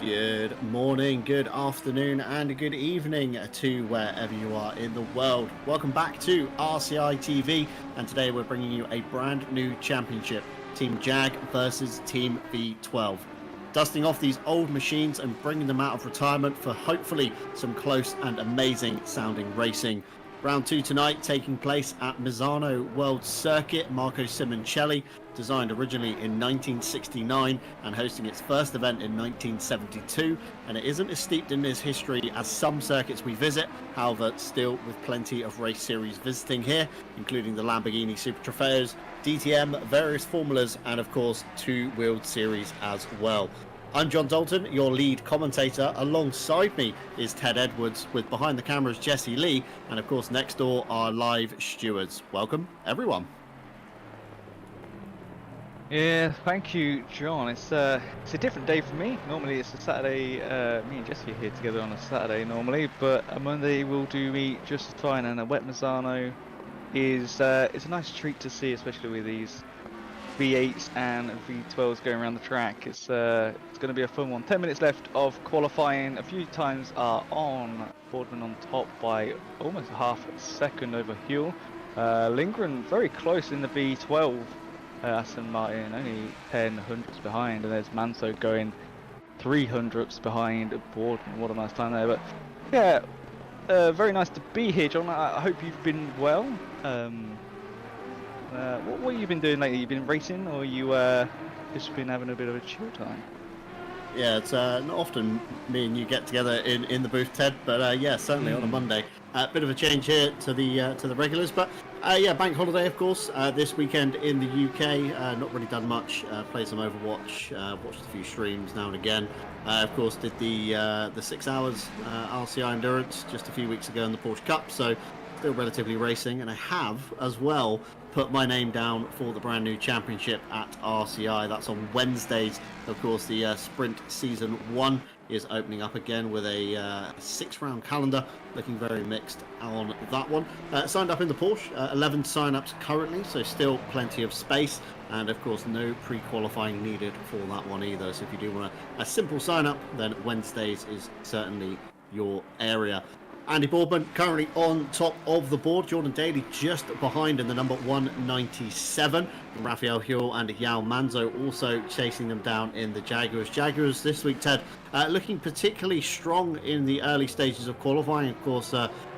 Good morning, good afternoon, and good evening to wherever you are in the world. Welcome back to RCI TV, and today we're bringing you a brand new championship, Team Jaaag versus Team V12. Dusting off these old machines and bringing them out of retirement for hopefully some close and amazing sounding racing. Round 2 tonight taking place at Misano World Circuit. Marco Simoncelli, designed originally in 1969 and hosting its first event in 1972, and it isn't as steeped in its history as some circuits we visit, however still with plenty of race series visiting here, including the Lamborghini Super Trofeos, DTM, various formulas, and of course 2 wheeled series as well. I'm John Dalton, your lead commentator. Alongside me is Ted Edwards, with behind the cameras Jesse Lee, and of course next door are live stewards. Welcome everyone. Yeah, thank you, John. It's a different day for me. Normally it's a Saturday. Me and Jesse are here together on a Saturday normally, but a Monday will do me just fine. And a wet Misano is it's a nice treat to see, especially with these V8s and V12s going around the track. It's going to be a fun one. 10 minutes left of qualifying. A few times are on. Boardman on top by almost half a second over Huell. Lindgren very close in the V12. Aston Martin only 10 hundredths behind, and there's Manso going 3 hundredths behind Boardman. What a nice time there. But yeah, very nice to be here, John. I hope you've been well. What have you been doing lately? You been racing, or you just been having a bit of a chill time? Yeah, it's not often me and you get together in the booth, Ted, but yeah, certainly on a Monday. Bit of a change here to the regulars, but yeah, bank holiday of course this weekend in the UK. Not really done much. Played some Overwatch, watched a few streams now and again. Of course, did the 6 hours RCI endurance just a few weeks ago in the Porsche Cup, so still relatively racing, and I have as well put my name down for the brand new championship at RCI. That's on Wednesdays. Of course, the Sprint Season 1 is opening up again with a 6-round calendar, looking very mixed on that one. Signed up in the Porsche, 11 sign-ups currently, so still plenty of space, and of course no pre-qualifying needed for that one either. So if you do want a simple sign-up, then Wednesdays is certainly your area. Andy Boardman currently on top of the board. Jordan Daly just behind in the number 197. Raphael Huell and Yao Manzo also chasing them down in the Jaguars. Jaguars this week, Ted, looking particularly strong in the early stages of qualifying. Of course,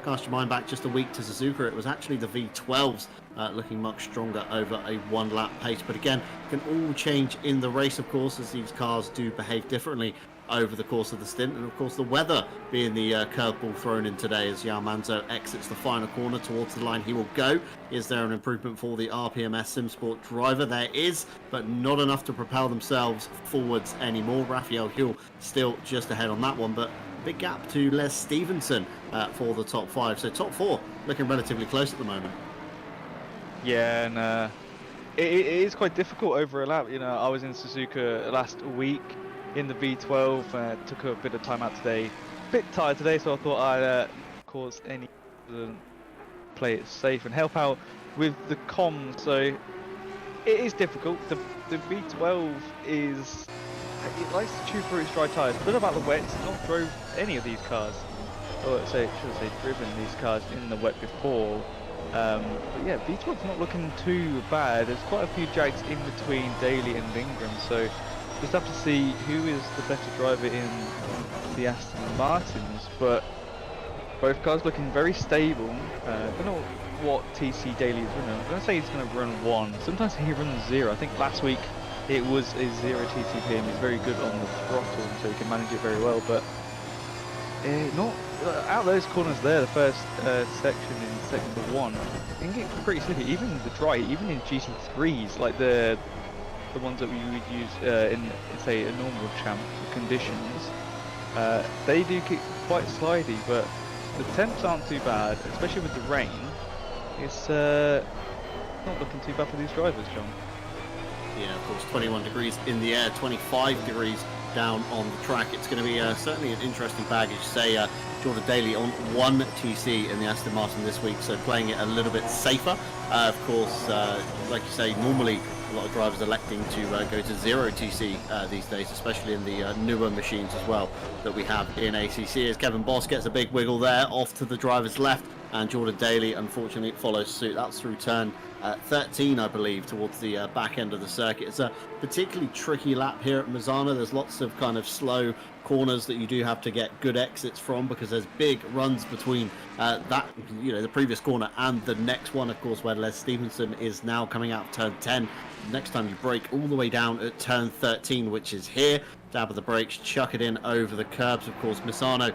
cast your mind back just a week to Suzuka. It was actually the V12s looking much stronger over a 1-lap pace. But again, can all change in the race, of course, as these cars do behave differently over the course of the stint, and of course the weather being the curveball thrown in today as Yao Manzo exits the final corner towards the line he will go. Is there an improvement for the RPMS SimSport driver? There is, but not enough to propel themselves forwards anymore. Raphael Huell still just ahead on that one, but big gap to Les Stevenson for the top 5. So top 4 looking relatively close at the moment. Yeah, and it is quite difficult over a lap. You know, I was in Suzuka last week in the V12, took a bit of time out today. A bit tired today, so I thought I'd cause any play it safe and help out with the comms. So it is difficult. The V12 is, it likes to chew through its dry tyres. But about the wet, it's not drove any of these cars, or should I say driven these cars in the wet before. But yeah, V12's not looking too bad. There's quite a few Jaags in between Daly and Lindgren, so just have to see who is the better driver in the Aston Martins. But both cars looking very stable. I don't know what TC Daly is running. I'm going to say he's going to run 1. Sometimes he runs 0. I think last week it was a 0 TCP, and he's very good on the throttle, so he can manage it very well. But not out those corners there, the first section in sector 1, it can get pretty slippy. Even the dry, even in GT3s, like the ones that we would use in, say, a normal champ conditions, they do get quite slidey, but the temps aren't too bad, especially with the rain. It's not looking too bad for these drivers, John. Yeah, of course, 21 degrees in the air, 25 degrees down on the track. It's going to be certainly an interesting bag, as you say. Jordan Daly on 1 TC in the Aston Martin this week, so playing it a little bit safer. Of course, like you say, normally a lot of drivers electing to go to 0TC these days, especially in the newer machines as well that we have in ACC. As Kevin Boss gets a big wiggle there off to the driver's left, and Jordan Daly unfortunately follows suit. That's through turn 13, I believe, towards the back end of the circuit. It's a particularly tricky lap here at Misano. There's lots of kind of slow corners that you do have to get good exits from, because there's big runs between the previous corner and the next one, of course, where Les Stevenson is now coming out of turn 10. Next time you brake all the way down at turn 13, which is here. Dab of the brakes, chuck it in over the curbs. Of course, Misano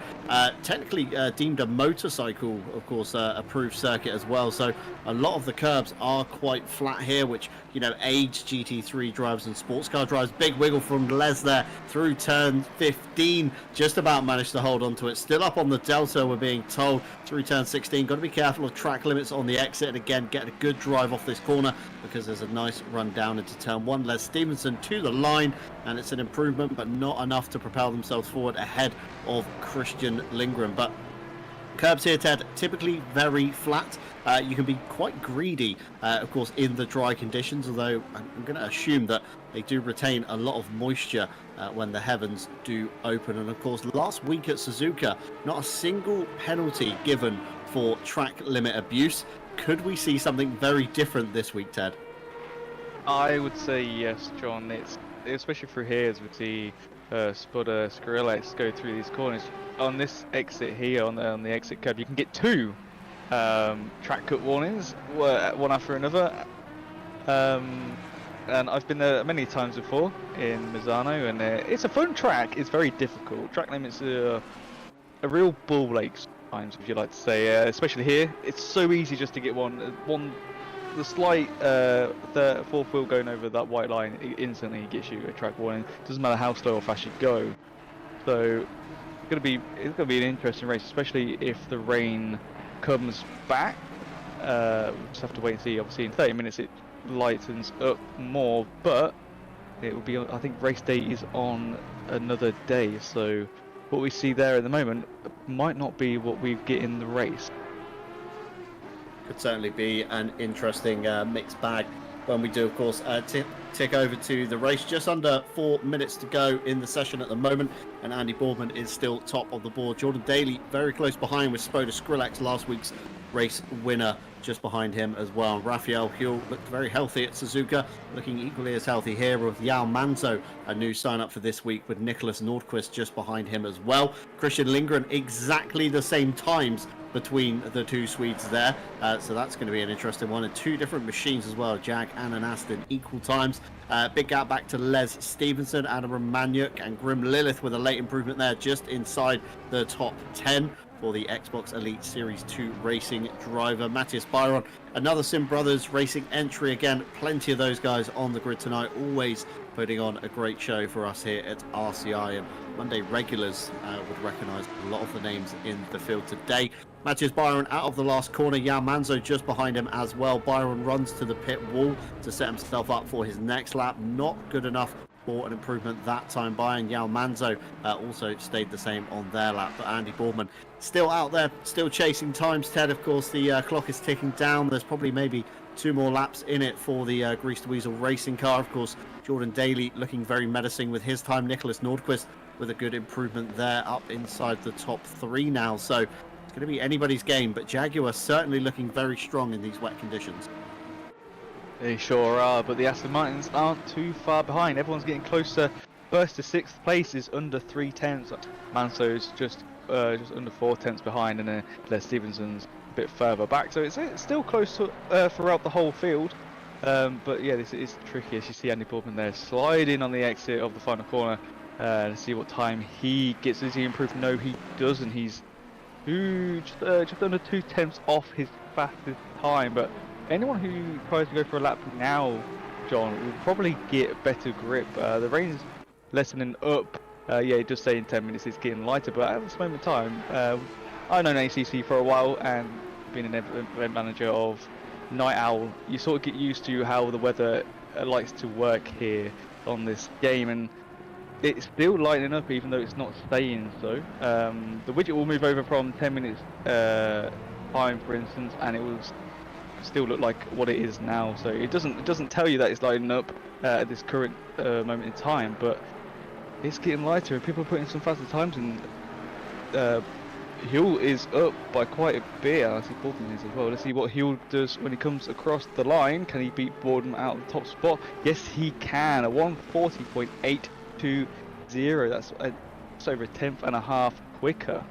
technically deemed a motorcycle, of course, approved circuit as well. So a lot of the curbs are quite flat here, which, you know, aids GT3 drivers and sports car drivers. Big wiggle from Les there through turn 15. Just about managed to hold onto it. Still up on the delta, we're being told, through turn 16. Got to be careful of track limits on the exit. And again, get a good drive off this corner, because there's a nice run down into turn 1. Les Stevenson to the line, and it's an improvement, but not enough to propel themselves forward ahead of Christian Lindgren. But curbs here, Ted, typically very flat. You can be quite greedy, of course, in the dry conditions, although I'm going to assume that they do retain a lot of moisture when the heavens do open. And of course, last week at Suzuka, not a single penalty given for track limit abuse. Could we see something very different this week, Ted? I would say yes, John. It's especially through here, as we see Spudder, Skrillex go through these corners. On this exit here, on the exit curb, you can get 2 track cut warnings, one after another. And I've been there many times before in Misano, and it's a fun track. It's very difficult. Track limits are a real ball ache sometimes, if you like to say. Especially here, it's so easy just to get the slight fourth wheel going over that white line, it instantly gets you a track warning. Doesn't matter how slow or fast you go. So it's gonna be an interesting race, especially if the rain comes back. We'll just have to wait and see. Obviously, in 30 minutes it lightens up more, but it will be, I think, race day is on another day. So what we see there at the moment might not be what we get in the race. Could certainly be an interesting mixed bag when we do, of course, tick over to the race. Just under 4 minutes to go in the session at the moment, and Andy Boardman is still top of the board. Jordan Daly very close behind, with Spoda Skrillex, last week's race winner, just behind him as well. Raphael Huell looked very healthy at Suzuka, looking equally as healthy here, with Yao Manzo, a new sign-up for this week, with Nicholas Nordquist just behind him as well. Christian Lindgren, exactly the same times between the two Swedes there, so that's going to be an interesting one. And 2 different machines as well, Jaaag and an Aston, equal times. Big gap back to Les Stevenson, Adam Romaniuk and Grim Lilith with a late improvement there, just inside the top 10 for the Xbox Elite Series 2 racing driver. Matthias Byron, another Sim Brothers racing entry. Again, plenty of those guys on the grid tonight, always putting on a great show for us here at RCI, and Monday regulars would recognise a lot of the names in the field today. Matthias Byron out of the last corner, Yao Manzo just behind him as well. Byron runs to the pit wall to set himself up for his next lap. Not good enough for an improvement that time by, and Yao Manzo also stayed the same on their lap. But Andy Boardman still out there, still chasing times. Ted, of course, the clock is ticking down. There's probably maybe 2 more laps in it for the Greased Weasel racing car. Of course, Jordan Daly looking very menacing with his time. Nicholas Nordquist with a good improvement there, up inside the top 3 now. So it's going to be anybody's game, but Jaguar certainly looking very strong in these wet conditions. They sure are, but the Aston Martins aren't too far behind. Everyone's getting closer. First to 6th place is under 3 tenths. Manso's just under 4 tenths behind, and then Les Stevenson's a bit further back. So it's still close to, throughout the whole field. But yeah, this is tricky. As you see Andy Boardman there sliding on the exit of the final corner. To see what time he gets. Does he improve? No, he doesn't. He's huge, just under 2 tenths off his fastest time. But anyone who tries to go for a lap now, John, will probably get better grip. The rain's lessening up. Yeah, it does say in 10 minutes it's getting lighter, but at this moment in time, I've known ACC for a while, and being an event manager of Night Owl, you sort of get used to how the weather likes to work here on this game, and it's still lightening up even though it's not staying so. The widget will move over from 10 minutes time, for instance, and it will still look like what it is now. So it doesn't tell you that it's lighting up at this current moment in time, but it's getting lighter and people are putting some faster times in. Hill is up by quite a bit. I see Boardman is as well. Let's see what Hill does when he comes across the line. Can he beat Boardman out of the top spot? Yes, he can. A 140.820. That's just over a tenth and a half quicker.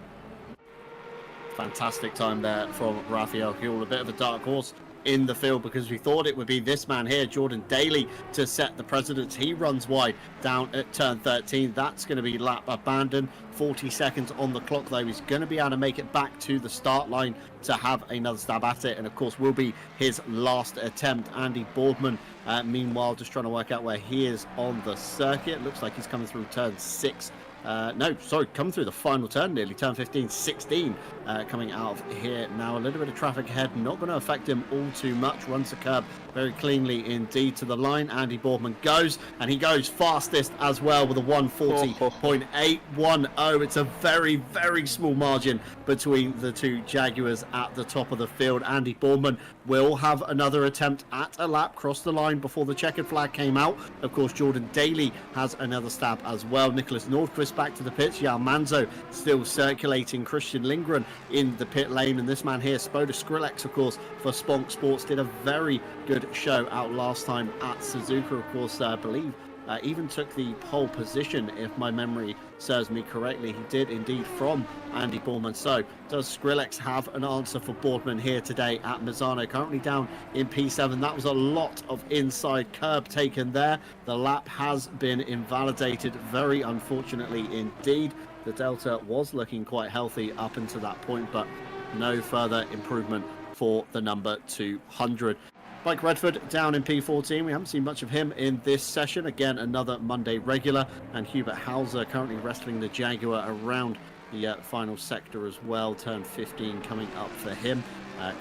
Fantastic time there from Raphael Huel, a bit of a dark horse in the field because we thought it would be this man here, Jordan Daly, to set the precedence. He runs wide down at turn 13. That's going to be lap abandoned. 40 seconds on the clock though. He's going to be able to make it back to the start line to have another stab at it, and of course will be his last attempt. Andy Boardman meanwhile just trying to work out where he is on the circuit. Looks like he's coming through turn 6. No, sorry, come through the final turn nearly, turn 15, 16 coming out of here now. A little bit of traffic ahead, not going to affect him all too much. Runs the curb very cleanly indeed to the line. Andy Boardman goes, and he goes fastest as well with a 140.810. It's a very, very small margin between the two Jaguars at the top of the field. Andy Boardman will have another attempt at a lap cross the line before the checkered flag came out. Of course, Jordan Daly has another stab as well. Nicholas Nordquist back to the pits. Yao Manzo still circulating. Christian Lindgren in the pit lane, and this man here, Spoda Skrillex, of course, for Spunk Sports, did a very good show out last time at Suzuka. Of course, I believe even took the pole position, if my memory serves me correctly. He did indeed from Andy Boardman. So does Skrillex have an answer for Boardman here today at Misano? Currently down in P7. That was a lot of inside curb taken there. The lap has been invalidated, very unfortunately indeed. The Delta was looking quite healthy up until that point, but no further improvement for the number 200. Mike Redford down in P14. We haven't seen much of him in this session. Again, another Monday regular. And Hubert Hauser currently wrestling the Jaguar around the final sector as well. Turn 15 coming up for him.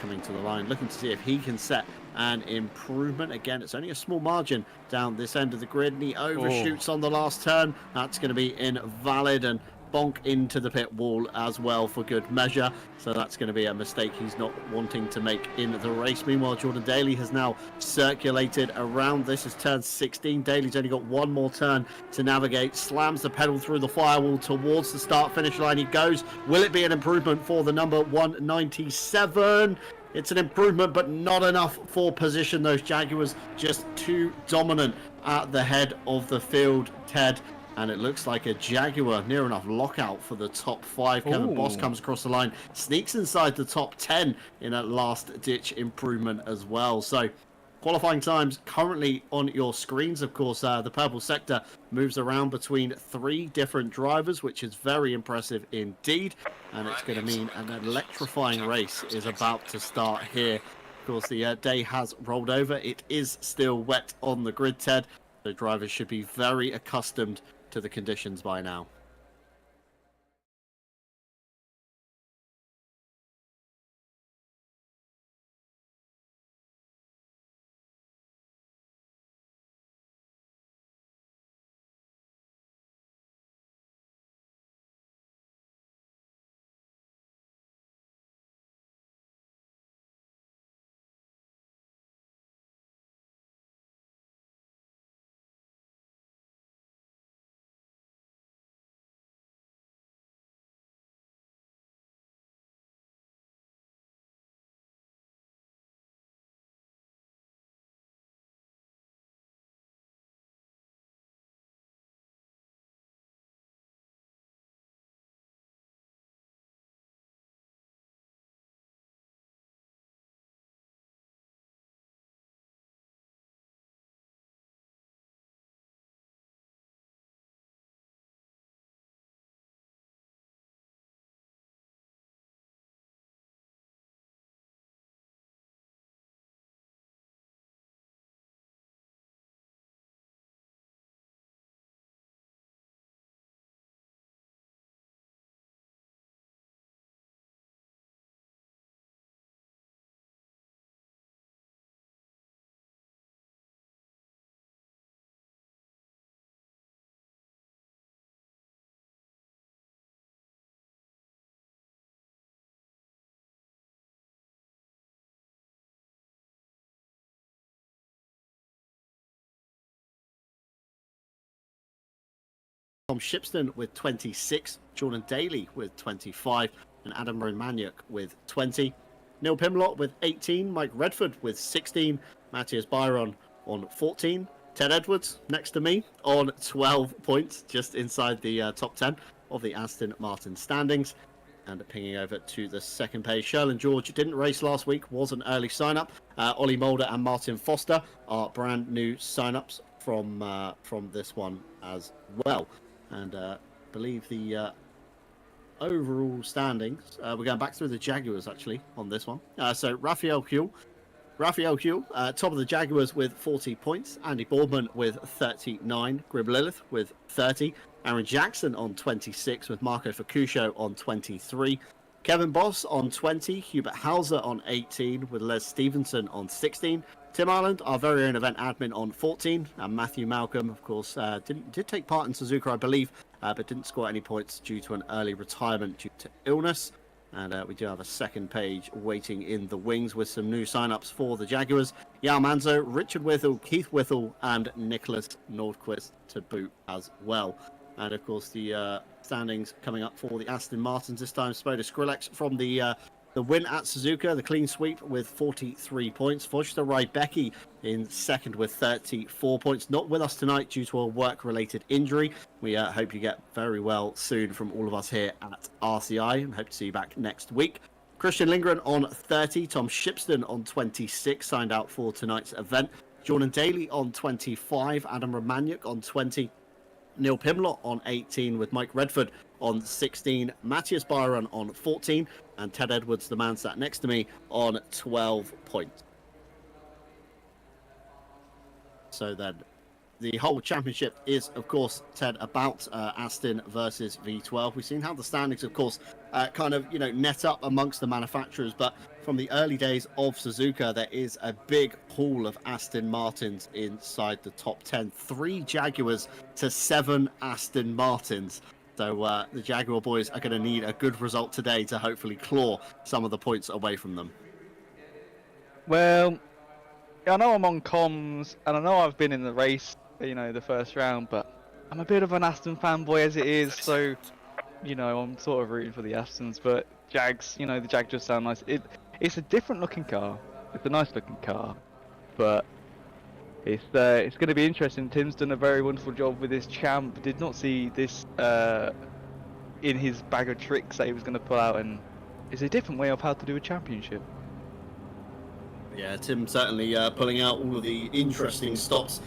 Coming to the line, looking to see if he can set an improvement. Again, it's only a small margin down this end of the grid. And he overshoots on the last turn. That's going to be invalid, and bonk into the pit wall as well for good measure. So that's going to be a mistake he's not wanting to make in the race. Meanwhile, Jordan Daly has now circulated around. This is turn 16. Daly's only got one more turn to navigate. Slams the pedal through the firewall towards the start-finish line. He goes. Will it be an improvement for the number 197? It's an improvement, but not enough for position. Those Jaguars just too dominant at the head of the field, Ted. And it looks like a Jaguar near enough lockout for the top 5. Kevin Boss comes across the line, sneaks inside the top 10 in a last-ditch improvement as well. So qualifying times currently on your screens. Of course, the purple sector moves around between 3 different drivers, which is very impressive indeed. And it's going to mean an electrifying race is about to start here. Of course, the day has rolled over. It is still wet on the grid, Ted. The drivers should be very accustomed to the conditions by now. Tom Shipston with 26, Jordan Daly with 25, and Adam Romaniuk with 20. Neil Pimlott with 18, Mike Redford with 16, Matthias Byron on 14, Ted Edwards next to me on 12 points, just inside the top 10 of the Aston Martin standings. And pinging over to the second page, Sherlin George didn't race last week, was an early sign-up. Ollie Mulder and Martin Foster are brand new sign-ups from this one as well. And believe the overall standings, we're going back through the Jaguars actually on this one. So Raphael Huell, top of the Jaguars with 40 points. Andy Boardman with 39. Grib Lilith with 30. Aaron Jackson on 26 with Marco Facuscio on 23. Kevin Boss on 20. Hubert Hauser on 18 with Les Stevenson on 16. Tim Ireland, our very own event admin, on 14. And Matthew Malcolm, of course, did take part in Suzuka, I believe, but didn't score any points due to an early retirement due to illness. And we do have a second page waiting in the wings with some new sign-ups for the Jaguars. Yao Manzo, Richard Whittle, Keith Whittle, and Nicholas Nordquist to boot as well. And of course, the standings coming up for the Aston Martins this time. Spoda Skrillex from the win at Suzuka, the clean sweep with 43 points. Vojta Rybecki in second with 34 points. Not with us tonight due to a work-related injury. We hope you get very well soon from all of us here at RCI, and hope to see you back next week. Christian Lindgren on 30. Tom Shipston on 26, signed out for tonight's event. Jordan Daly on 25. Adam Romaniuk on 20. Neil Pimlott on 18 with Mike Redford on 16, Matthias Byron on 14, and Ted Edwards, the man sat next to me, on 12 points. So then the whole championship is, of course, Ted, about Aston versus V12. We've seen how the standings, of course, kind of, net up amongst the manufacturers, but from the early days of Suzuka, there is a big pool of Aston Martins inside the top 10. 3 Jaguars to 7 Aston Martins. So the Jaguar boys are going to need a good result today to hopefully claw some of the points away from them. Well, I know I'm on comms, and I know I've been in the race, the first round, but I'm a bit of an Aston fanboy as it is, so, I'm sort of rooting for the Astons, but Jags, the Jag just sound nice. It's a different looking car. It's a nice looking car, but it's going to be interesting. Tim's done a very wonderful job with this champ. Did not see this in his bag of tricks that he was going to pull out, and it's a different way of how to do a championship. Yeah, Tim certainly pulling out all of the interesting stops,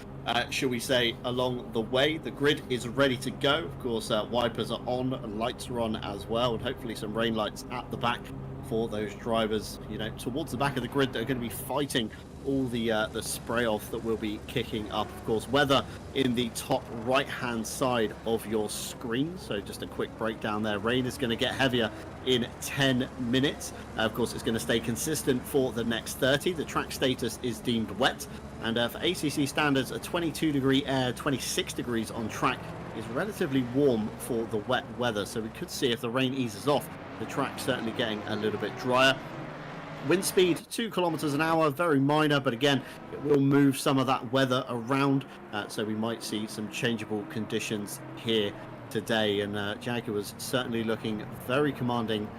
shall we say, along the way. The grid is ready to go. Of course, wipers are on, lights are on as well, and hopefully some rain lights at the back for those drivers, towards the back of the grid that are going to be fighting all the spray off that will be kicking up. Of course, weather in the top right hand side of your screen. So just a quick breakdown there. Rain is going to get heavier in 10 minutes. Of course, it's going to stay consistent for the next 30. The track status is deemed wet, and for ACC standards, a 22 degree air, 26 degrees on track is relatively warm for the wet weather. So we could see, if the rain eases off, the track certainly getting a little bit drier. Wind speed 2 kilometers an hour, very minor, but again, it will move some of that weather around, so we might see some changeable conditions here today. And Jaguars certainly looking very commanding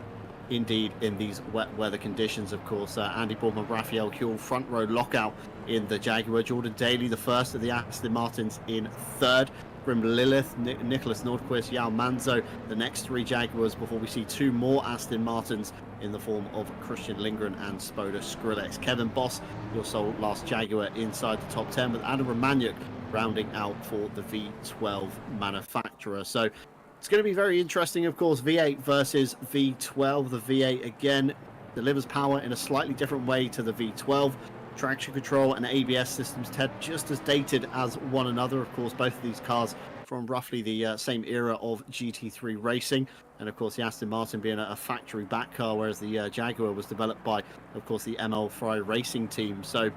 indeed in these wet weather conditions. Of course, Andy Boardman, Raphael Huell, front row lockout in the Jaguar. Jordan Daly, the first of the Aston Martins, in third. Grim Lilith, Nicholas Nordquist, Yao Manzo, the next 3 Jaguars, before we see 2 more Aston Martins in the form of Christian Lindgren and Spoda Skrillex. Kevin Boss, your sole last Jaguar inside the top 10, with Adam Romaniuk rounding out for the V12 manufacturer. So it's going to be very interesting, of course. V8 versus V12. The V8 again delivers power in a slightly different way to the V12. Traction control and ABS systems, Ted, just as dated as one another. Of course, both of these cars from roughly the same era of GT3 racing. And of course, the Aston Martin being a factory back car, whereas the Jaguar was developed by, of course, the ML Fry racing team. So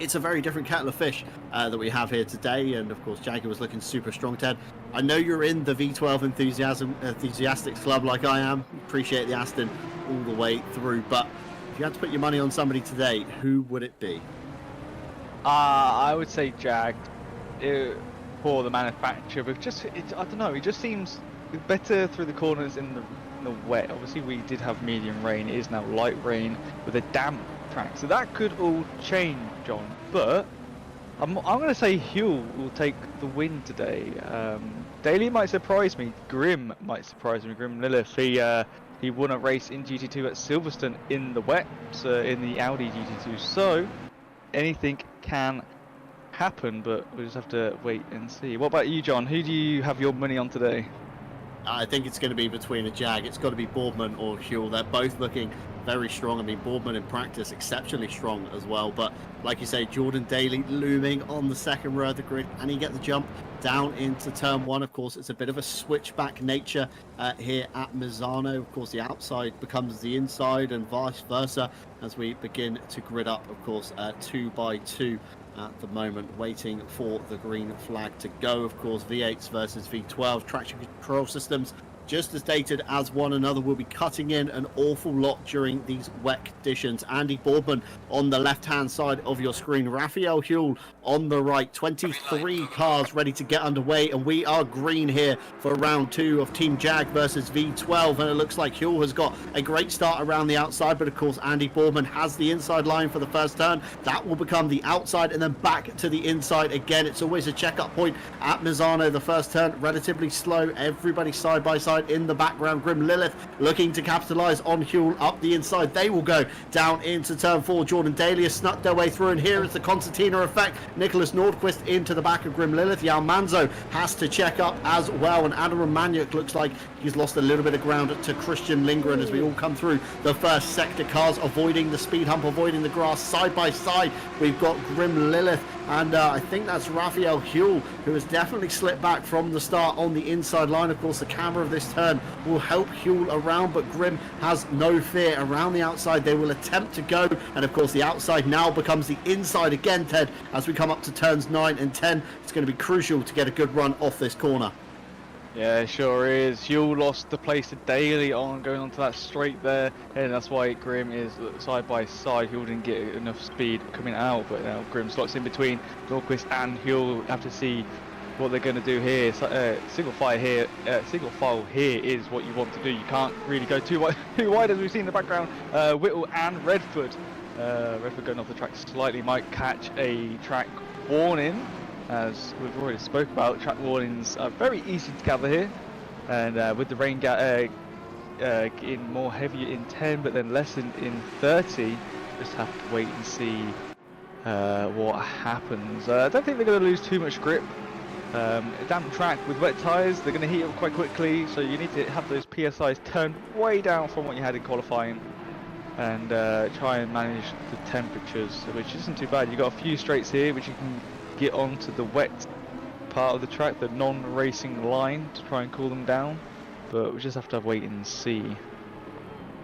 it's a very different kettle of fish that we have here today. And of course, Jaguar was looking super strong, Ted. I know you're in the V12 enthusiastics club like I am. Appreciate the Aston all the way through, but if you had to put your money on somebody today, who would it be? I would say Jaaag. for the manufacturer, but I don't know, it just seems better through the corners in the wet. Obviously, we did have medium rain. It is now light rain with a damp track, so that could all change, John. But I'm going to say Huel will take the win today. Daly might surprise me. Grim might surprise me. Grim Lilith. He won a race in GT2 at Silverstone in the wet, in the Audi GT2. So anything can happen, but we'll just have to wait and see. What about you, John? Who do you have your money on today? I think it's going to be between a Jaaag. It's got to be Boardman or Huel. They're both looking very strong. I mean, Boardman in practice exceptionally strong as well. But like you say, Jordan Daly looming on the second row of the grid, and he get the jump down into turn one. Of course, it's a bit of a switchback nature here at Misano. Of course, the outside becomes the inside and vice versa as we begin to grid up, of course, 2 by 2 at the moment, waiting for the green flag to go. Of course, V8s versus V12 traction control systems, just as dated as one another, will be cutting in an awful lot during these wet conditions. Andy Boardman on the left-hand side of your screen, Raphael Huel on the right. 23 cars ready to get underway, and we are green here for round 2 of Team Jaaag versus V12, and it looks like Huel has got a great start around the outside, but of course Andy Boardman has the inside line for the first turn. That will become the outside and then back to the inside again. It's always a check-up point at Misano. The first turn relatively slow, everybody side by side in the background. Grim Lilith looking to capitalize on Huel up the inside. They will go down into turn 4. Jordan Daly has snuck their way through, and here is the concertina effect. Nicholas Nordquist into the back of Grim Lilith. Jan Manzo has to check up as well, and Adam Romaniuk looks like he's lost a little bit of ground to Christian Lindgren as we all come through the first sector. Cars avoiding the speed hump, avoiding the grass side by side. We've got Grim Lilith, and I think that's Raphael Huel, who has definitely slipped back from the start on the inside line. Of course, the camera of this turn will help Huel around, but Grim has no fear. Around the outside they will attempt to go, and of course the outside now becomes the inside again, Ted, as we come up to turns 9 and 10. It's going to be crucial to get a good run off this corner. Yeah, sure is. Huel lost the place to Daly on going onto that straight there, and that's why Grim is side by side. Huel didn't get enough speed coming out, but now Grim slots in between Nordquist and Huel. We'll have to see what they're going to do here. Single file here is what you want to do. You can't really go too wide as we've seen in the background. Whittle and Redford. Redford going off the track slightly, might catch a track warning. As we've already spoke about, track warnings are very easy to gather here, and with the rain getting more heavier in 10 but then lessened in 30, just have to wait and see what happens. I don't think they're going to lose too much grip. A damp track with wet tyres, they're going to heat up quite quickly, so you need to have those PSIs turned way down from what you had in qualifying, and try and manage the temperatures, which isn't too bad. You've got a few straights here which you can get onto the wet part of the track, the non-racing line, to try and cool them down, but we just have to wait and see.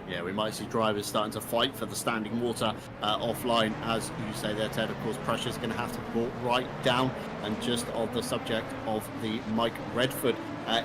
Yeah, we might see drivers starting to fight for the standing water offline, as you say there, Ted. Of course, pressure is going to have to be brought right down. And just on the subject of the Mike Redford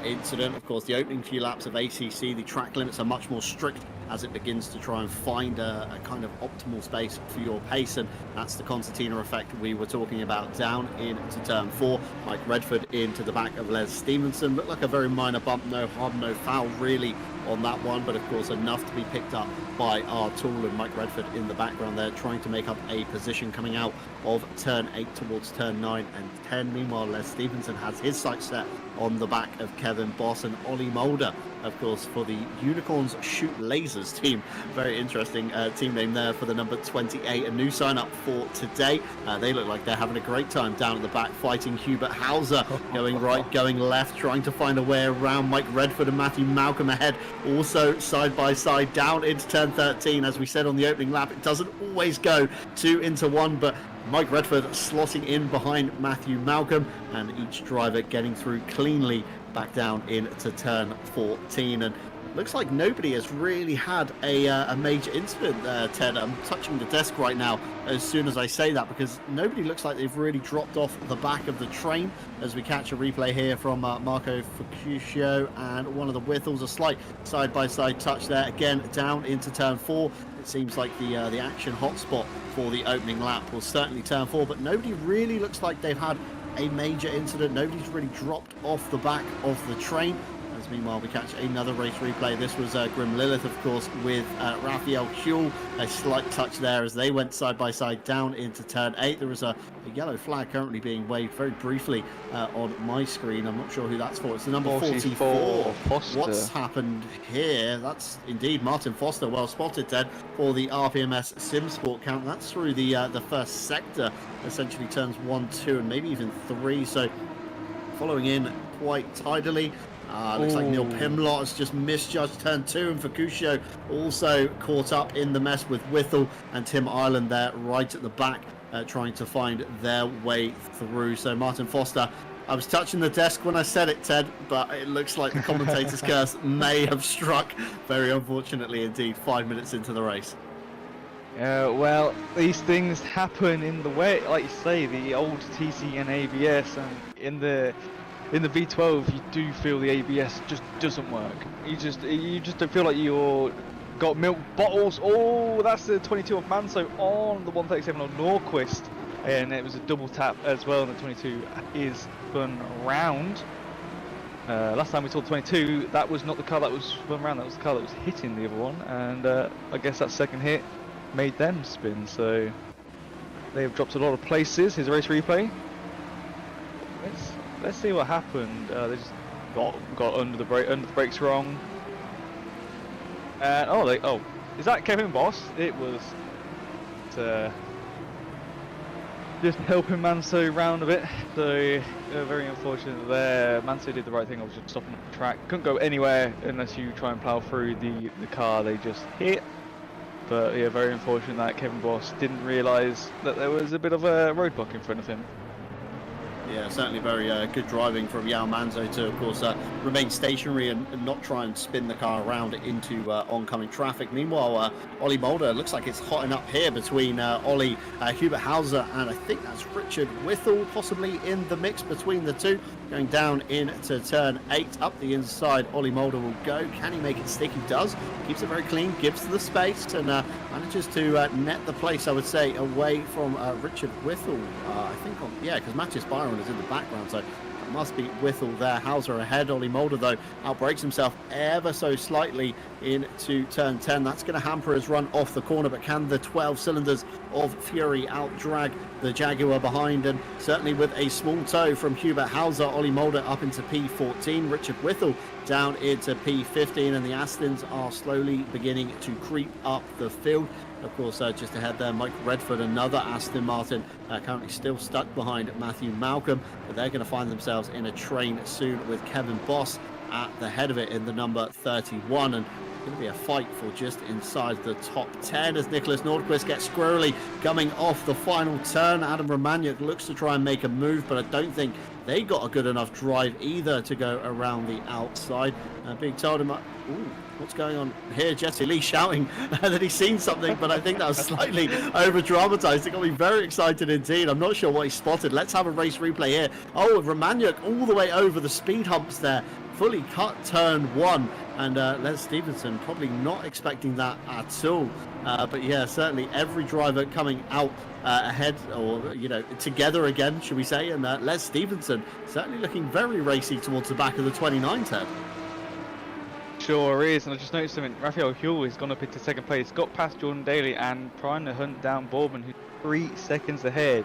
incident, of course, the opening few laps of ACC, the track limits are much more strict as it begins to try and find a kind of optimal space for your pace, and that's the concertina effect we were talking about down into turn 4. Mike Redford into the back of Les Stevenson. Looked like a very minor bump, no harm, no foul really on that one, but of course enough to be picked up by our tool, and Mike Redford in the background there trying to make up a position coming out of turn 8 towards turn 9 and 10. Meanwhile, Les Stevenson has his sights set on the back of Kevin Boss and Ollie Mulder, of course, for the Unicorns Shoot Lasers team. Very interesting team name there for the number 28. A new sign up for today. They look like they're having a great time down at the back, fighting Hubert Hauser, going right, going left, trying to find a way around Mike Redford and Matthew Malcolm ahead, also side by side down into turn 13. As we said on the opening lap, it doesn't always go 2 into 1, but Mike Redford slotting in behind Matthew Malcolm, and each driver getting through cleanly back down into turn 14. And looks like nobody has really had a major incident there, Ted. I'm touching the desk right now as soon as I say that, because nobody looks like they've really dropped off the back of the train, as we catch a replay here from Marco Fucuscio and one of the Whittles. A slight side-by-side touch there, again down into turn 4. It seems like the action hotspot for the opening lap was certainly turn 4, but nobody really looks like they've had a major incident. Nobody's really dropped off the back of the train. As meanwhile, we catch another race replay. This was Grim Lilith, of course, with Raphael Huel. A slight touch there as they went side by side down into turn 8. There was a yellow flag currently being waved very briefly on my screen. I'm not sure who that's for. It's the number 44. Foster. What's happened here? That's indeed Martin Foster. Well spotted, Ted, for the RPMS Sim Sport count. That's through the first sector, essentially turns 1, 2, and maybe even 3. So following in quite tidily. Looks like Neil Pimlott has just misjudged turn 2, and Fukushio also caught up in the mess with Whittle and Tim Ireland there right at the back, trying to find their way through. So Martin Foster, I was touching the desk when I said it, Ted, but it looks like the commentator's curse may have struck, very unfortunately indeed, 5 minutes into the race. Well, these things happen in the way, like you say, the old TC and ABS, and in the V12 you do feel the ABS just doesn't work. You just don't feel like you're got milk bottles. Oh, that's the 22 of Manso on the 137 on Norquist, and it was a double tap as well, and the 22 is spun round. Last time we saw the 22, that was not the car that was spun round, that was the car that was hitting the other one, and I guess that second hit made them spin, so they have dropped a lot of places. Here's a race replay. Let's see what happened. They just got under the brakes wrong. And is that Kevin Boss? It was just helping Manso round a bit. So very unfortunate there. Manso did the right thing. I was just stopping up the track. Couldn't go anywhere unless you try and plough through the car they just hit. But yeah, very unfortunate that Kevin Boss didn't realise that there was a bit of a roadblock in front of him. Yeah, certainly very good driving from Yao Manzo to, of course, remain stationary and not try and spin the car around into oncoming traffic. Meanwhile, Ollie Mulder looks like it's hotting up here between Ollie, Hubert Hauser, and I think that's Richard Whittle possibly in the mix between the two. Going down into turn 8, up the inside, Ollie Mulder will go. Can he make it stick? He does. Keeps it very clean, gives the space, and manages to net the place, I would say, away from Richard Whittle. I think, because Matthias Byron is in the background, so it must be Whittle there. Hauser ahead. Ollie Mulder, though, outbrakes himself ever so slightly into turn 10. That's going to hamper his run off the corner, but can the 12 cylinders of Fury out-drag the Jaguar behind? And certainly with a small toe from Hubert Hauser, Ollie Mulder up into P14, Richard Whittle down into P15, and the Astons are slowly beginning to creep up the field. Of course, just ahead there, Mike Redford, another Aston Martin, currently still stuck behind Matthew Malcolm, but they're going to find themselves in a train soon with Kevin Boss at the head of it in the number 31, and going to be a fight for just inside the top 10 as Nicholas Nordquist gets squirrely coming off the final turn. Adam Romaniuk looks to try and make a move, but I don't think they got a good enough drive either to go around the outside. Being told him, what's going on here? Jesse Lee shouting that he's seen something, but I think that was slightly over dramatized. It got me very excited indeed. I'm not sure what he spotted. Let's have a race replay here. Oh, Romaniuk all the way over the speed humps there, fully cut turn 1, and Les Stevenson probably not expecting that at all. But yeah, certainly every driver coming out ahead, or together again, should we say, and Les Stevenson certainly looking very racy towards the back of the 29 Ted. Sure is, and I just noticed something. Raphael Huel has gone up into second place, got past Jordan Daly, and trying to hunt down Boardman, who's 3 seconds ahead.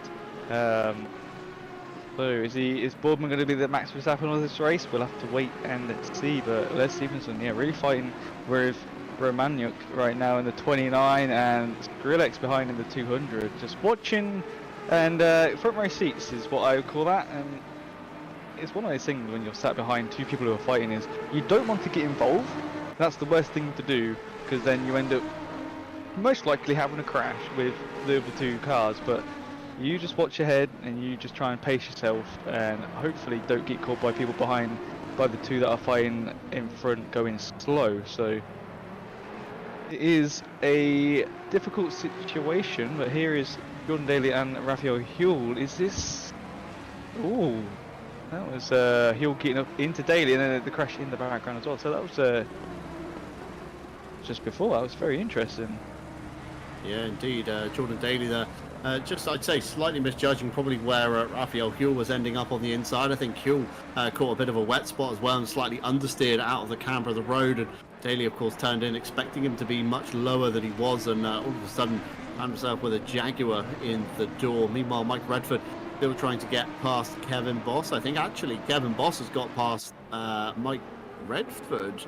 So is Boardman going to be the Max Verstappen of this race? We'll have to wait and see. But Les Stevenson, really fighting with Romaniuk right now in the 29, and Skrillex behind in the 200. Just watching, and front row seats is what I would call that. And it's one of those things when you're sat behind 2 people who are fighting, is you don't want to get involved. That's the worst thing to do, because then you end up most likely having a crash with the other 2 cars. But you just watch ahead and you just try and pace yourself, and hopefully don't get caught by people behind, by the 2 that are fighting in front going slow. So it is a difficult situation, but here is Jordan Daly and Raphael Huel. Is this... Ooh, that was Huel getting up into Daly, and then the crash in the background as well. So that was just before. That was very interesting. Yeah, indeed. Jordan Daly there Just, I'd say, slightly misjudging probably where Raphael Huell was ending up on the inside. I think Huell caught a bit of a wet spot as well and slightly understeered out of the camber of the road. And Daly, of course, turned in expecting him to be much lower than he was, and all of a sudden found himself with a Jaguar in the door. Meanwhile, Mike Redford still trying to get past Kevin Boss. I think actually Kevin Boss has got past Mike Redford.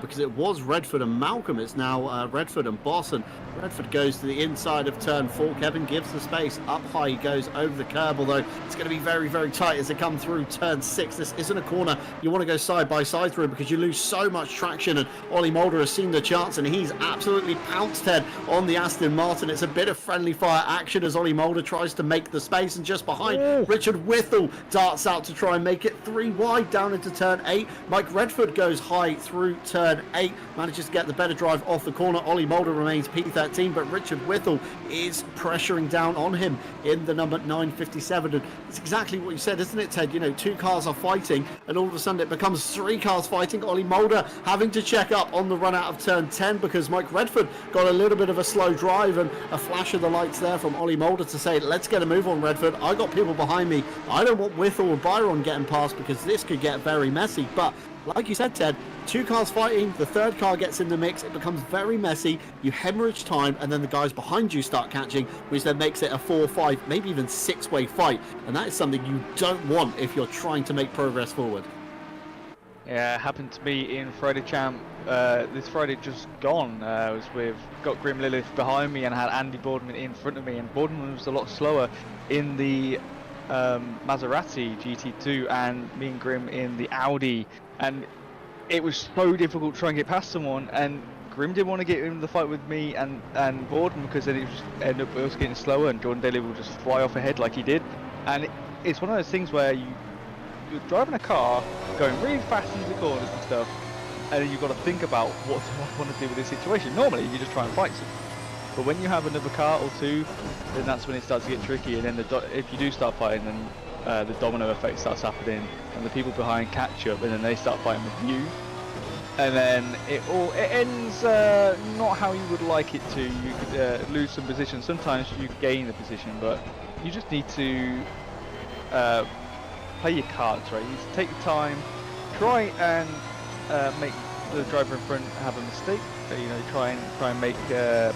Because it was Redford and Malcolm. It's now Redford and Boss, and Redford goes to the inside of turn 4. Kevin gives the space. Up high he goes over the curb, although it's going to be very, very tight as they come through turn 6. This isn't a corner you want to go side by side through because you lose so much traction, and Ollie Mulder has seen the chance and he's absolutely pounced head on the Aston Martin. It's a bit of friendly fire action as Ollie Mulder tries to make the space, and just behind Richard Whittle darts out to try and make it 3 wide down into turn 8. Mike Redford goes high through turn 8, manages to get the better drive off the corner. Ollie Mulder remains P13, but Richard Whittle is pressuring down on him in the number 957. And it's exactly what you said, isn't it, Ted? You know, 2 cars are fighting, and all of a sudden it becomes 3 cars fighting. Ollie Mulder having to check up on the run out of turn 10 because Mike Redford got a little bit of a slow drive, and a flash of the lights there from Ollie Mulder to say, let's get a move on, Redford. I got people behind me. I don't want Whittle or Byron getting past because this could get very messy. But like you said, Ted, 2 cars fighting, the 3rd car gets in the mix, it becomes very messy, you hemorrhage time, and then the guys behind you start catching, which then makes it a 4, 5, maybe even 6-way fight, and that is something you don't want if you're trying to make progress forward. Yeah, it happened to me in Friday Champ this Friday just gone. I was got Grim Lilith behind me and had Andy Boardman in front of me, and Boardman was a lot slower in the Maserati GT2 and me and Grim in the Audi, and it was so difficult to try and get past someone, and Grim didn't want to get in the fight with me and Boardman because then it just ended up us getting slower, and Jordan Daly will just fly off ahead like he did. And it's one of those things where you're driving a car going really fast into corners and stuff, and then you've got to think about what do I want to do with this situation. Normally you just try and fight someone, but when you have another car or 2, then that's when it starts to get tricky, and then if you do start fighting, then the domino effect starts happening, and the people behind catch up, and then they start fighting with you, and then it ends not how you would like it to. You could lose some position. Sometimes you gain the position, but you just need to play your cards right. You need to take your time, try and make the driver in front have a mistake. You know, try and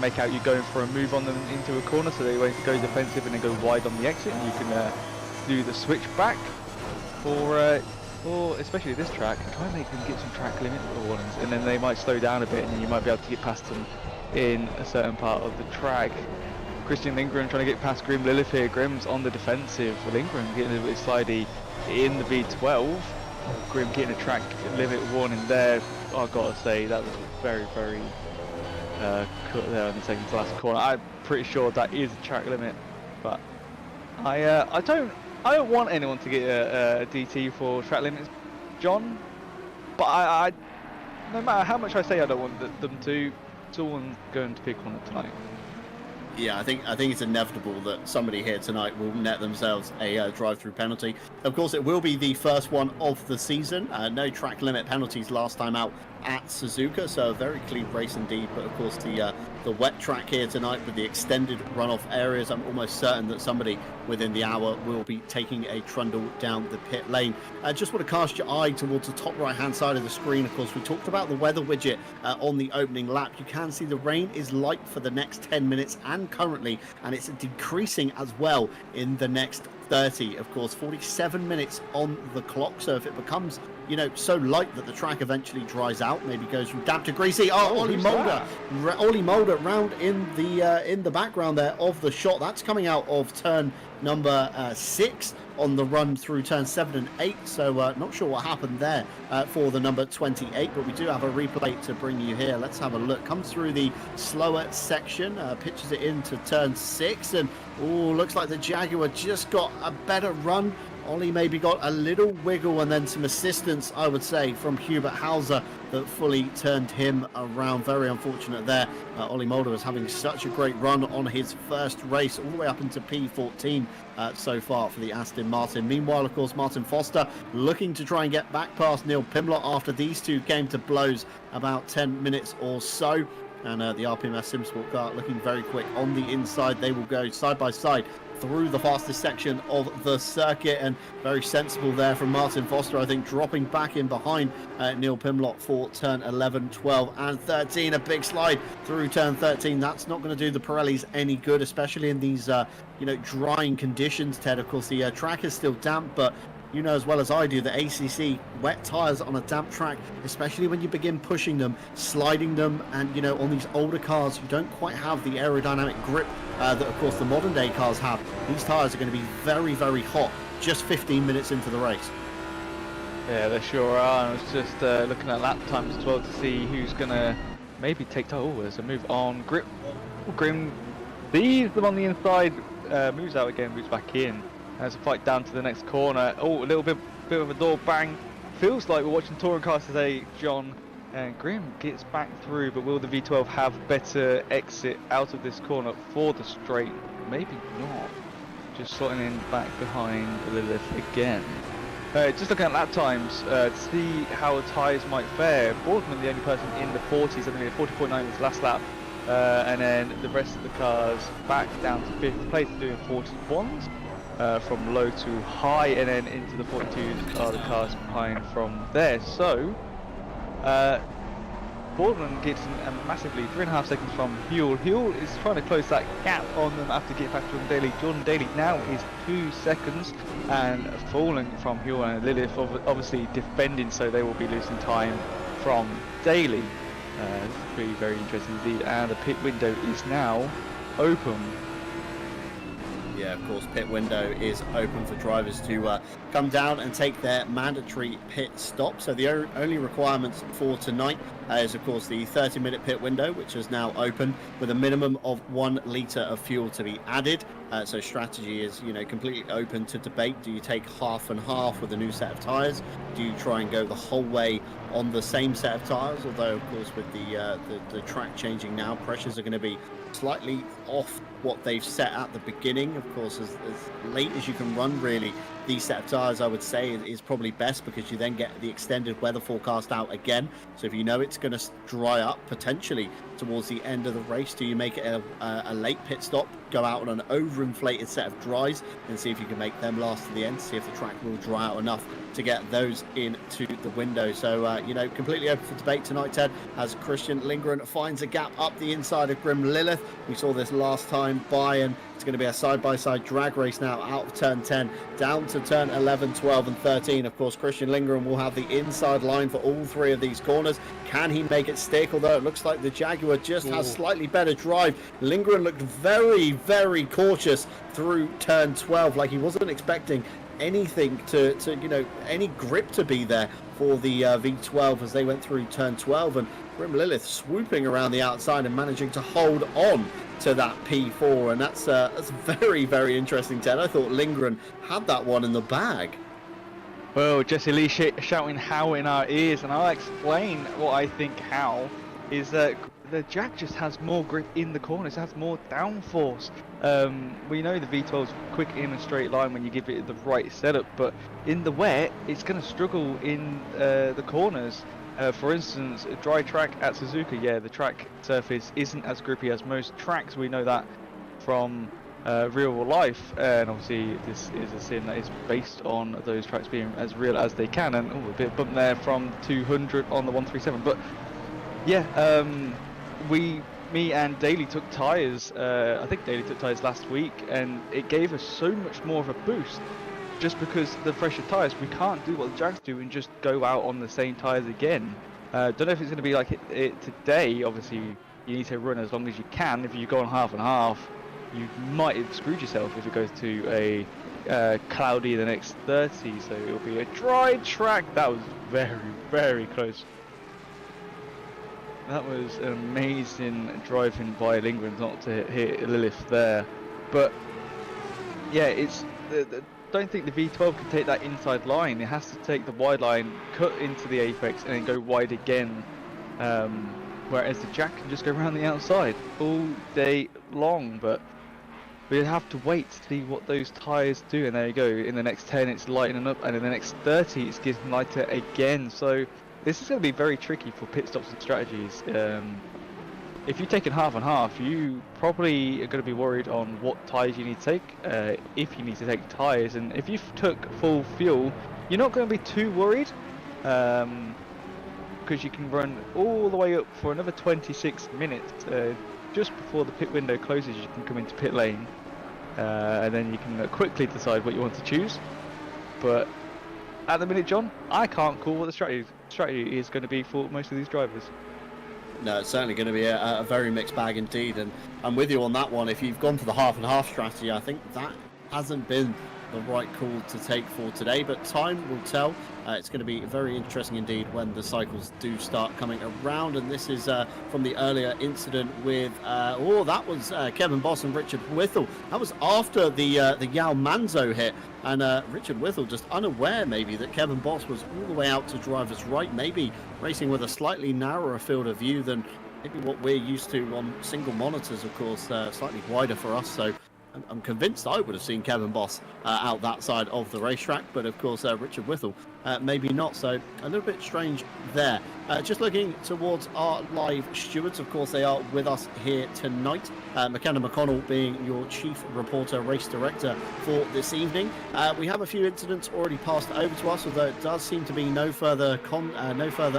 make out you're going for a move on them into a corner, so they won't go defensive and then go wide on the exit, and you can do the switch back, or especially this track, try and make them get some track limit warnings, and then they might slow down a bit, and then you might be able to get past them in a certain part of the track. Christian Lindgren trying to get past Grim Lilith here. Grim's on the defensive. Lindgren getting a little bit slidey in the V12. Grim getting a track limit warning there. I've got to say that was very, very cut there in the second to last corner. I'm pretty sure that is a track limit, but I don't want anyone to get a DT for track limits, John. But I no matter how much I say I don't want them to, someone's going to pick on it tonight. Yeah, I think it's inevitable that somebody here tonight will net themselves a drive-through penalty. Of course, it will be the first one of the season. No track limit penalties last time out at Suzuka, so a very clean race indeed. But of course, the wet track here tonight with the extended runoff areas, I'm almost certain that somebody within the hour will be taking a trundle down the pit lane. I just want to cast your eye towards the top right-hand side of the screen. Of course, we talked about the weather widget on the opening lap. You can see the rain is light for the next 10 minutes and currently, and it's decreasing as well in the next 30. Of course, 47 minutes on the clock, so if it becomes, you know, so light that the track eventually dries out, maybe goes from damp to greasy. Ollie Mulder round in the background there of the shot. That's coming out of turn number 6 on the run through turn 7 and 8, so not sure what happened there for the number 28, but we do have a replay to bring you here. Let's have a look. Comes through the slower section, pitches it into turn 6, and looks like the Jaguar just got a better run. Ollie maybe got a little wiggle and then some assistance, I would say, from Hubert Hauser that fully turned him around. Very unfortunate there. Ollie Mulder was having such a great run on his first race, all the way up into P14 so far for the Aston Martin. Meanwhile, of course, Martin Foster looking to try and get back past Neil Pimblott after these two came to blows about 10 minutes or so. and the RPMS Simsport car looking very quick on the inside. They will go side by side through the fastest section of the circuit, and very sensible there from Martin Foster, I think, dropping back in behind Neil Pimlott for turn 11, 12 and 13. A big slide through turn 13. That's not going to do the Pirellis any good, especially in these drying conditions, Ted. Of course, the track is still damp, but you know as well as I do that ACC wet tyres on a damp track, especially when you begin pushing them, sliding them, and on these older cars, you don't quite have the aerodynamic grip that of course the modern day cars have. These tyres are going to be very, very hot just 15 minutes into the race. Yeah, they sure are. I was just looking at lap times as well to see who's going to maybe take time. Oh, there's a move on. Grim sees them on the inside, moves out again, moves back in. There's a fight down to the next corner. Oh, a little bit of a door bang. Feels like we're watching touring cars today, John. And Grim gets back through, but will the V12 have better exit out of this corner for the straight? Maybe not. Just slotting in back behind Lilith again. Just looking at lap times to see how tyres might fare. Boardman, the only person in the 40s, I think 40.9 was last lap. And then the rest of the cars back down to 5th place, doing 41s. From low to high, and then into the 42s are the cars behind from there. So Boardman gets massively 3.5 seconds from Huell. Huell is trying to close that gap on them after getting past Jordan Daly. Jordan Daly now is 2 seconds and falling from Huell, and Lilith obviously defending, so they will be losing time from Daly. This is really very interesting indeed, and the pit window is now open. Yeah, of course, pit window is open for drivers to come down and take their mandatory pit stop. So the only requirements for tonight is, of course, the 30-minute pit window, which is now open with a minimum of 1 litre of fuel to be added. So strategy is, completely open to debate. Do you take half and half with a new set of tyres? Do you try and go the whole way on the same set of tyres? Although, of course, with the track changing now, pressures are going to be slightly off what they've set at the beginning. Of course, as late as you can run, really, these set of tyres, I would say, is probably best, because you then get the extended weather forecast out again. So if you know it's going to dry up potentially towards the end of the race, do you make it a late pit stop, go out on an overinflated set of dries and see if you can make them last to the end, see if the track will dry out enough to get those into the window. So completely open for debate tonight, Ted, as Christian Lindgren finds a gap up the inside of Grim Lilith. We saw this last time by, and it's going to be a side-by-side drag race now out of turn 10 down to turn 11, 12 and 13. Of course, Christian Lindgren will have the inside line for all 3 of these corners. Can he make it stick? Although it looks like the Jaguar just has slightly better drive. Lindgren looked very, very cautious through turn 12, like he wasn't expecting anything to any grip to be there for the V12 as they went through turn 12, and Grim Lilith swooping around the outside and managing to hold on to that P4, and that's very, very interesting, Ted. I thought Lindgren had that one in the bag. Well, Jesse Lee shouting how in our ears, and I'll explain what I think how is that the Jag just has more grip in the corners, has more downforce. We know the V12's quick in a straight line when you give it the right setup, but in the wet, it's going to struggle in the corners. For instance, a dry track at Suzuka, yeah, the track surface isn't as grippy as most tracks. We know that from real life, and obviously this is a sim that is based on those tracks being as real as they can. And a bit of bump there from 200 on the 137, but yeah, me and Daly took tyres. I think Daly took tyres last week, and it gave us so much more of a boost. Just because the fresher tyres, we can't do what the Jags do and just go out on the same tyres again. Don't know if it's going to be like it today. Obviously, you need to run as long as you can. If you go on half and half, you might have screwed yourself if it goes to a cloudy the next 30. So it'll be a dry track. That was very, very close. That was an amazing driving by Lindgren not to hit Lilith there. But yeah, it's don't think the V12 can take that inside line. It has to take the wide line, cut into the apex, and then go wide again. Whereas the Jack can just go around the outside all day long. But we have to wait to see what those tyres do. And there you go. In the next 10, it's lightening up, and in the next 30, it's getting lighter again. So this is going to be very tricky for pit stops and strategies. if you take it half and half, you probably are going to be worried on what tyres you need to take, if you need to take tyres. And if you took full fuel, you're not going to be too worried, because you can run all the way up for another 26 minutes. Just before the pit window closes, you can come into pit lane, and then you can quickly decide what you want to choose. But at the minute, John, I can't call what the strategy is going to be for most of these drivers. No, it's certainly going to be a very mixed bag indeed, and I'm with you on that one. If you've gone for the half and half strategy, I think that hasn't been the right call to take for today, but time will tell. It's going to be very interesting indeed when the cycles do start coming around, and this is from the earlier incident with that was Kevin Boss and Richard Whittle. That was after the Yao Manzo hit, and Richard Whittle just unaware maybe that Kevin Boss was all the way out to driver's right, maybe racing with a slightly narrower field of view than maybe what we're used to on single monitors, of course, slightly wider for us. So I'm convinced I would have seen Kevin Boss out that side of the racetrack, but of course Richard Whittle maybe not, so a little bit strange there. Just looking towards our live stewards, of course they are with us here tonight. McKenna McConnell being your chief reporter, race director for this evening. We have a few incidents already passed over to us, although it does seem to be no further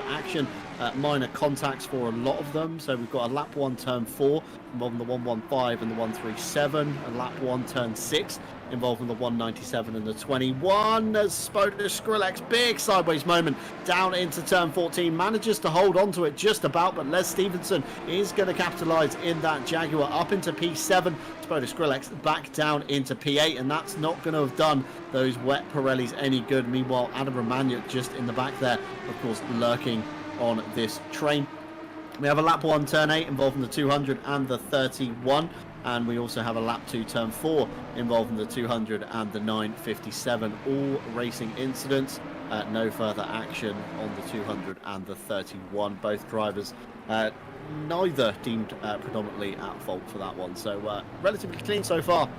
action, minor contacts for a lot of them. So we've got a lap 1 turn 4 involving the 115 and the 137, a lap 1 turn 6 involving the 197 and the 21, as Spoda Skrillex, big sideways moment down into turn 14, manages to hold on to it just about, but Les Stevenson is going to capitalise in that Jaguar up into P7, Spoda Skrillex back down into P8, and that's not going to have done those wet Pirellis any good. Meanwhile, Adam Romagna just in the back there, of course, lurking on this train. We have a lap 1 turn 8 involving the 200 and the 31, and we also have a lap 2 turn 4 involving the 200 and the 957, all racing incidents. No further action on the 200 and the 31, both drivers neither deemed predominantly at fault for that one, so relatively clean so far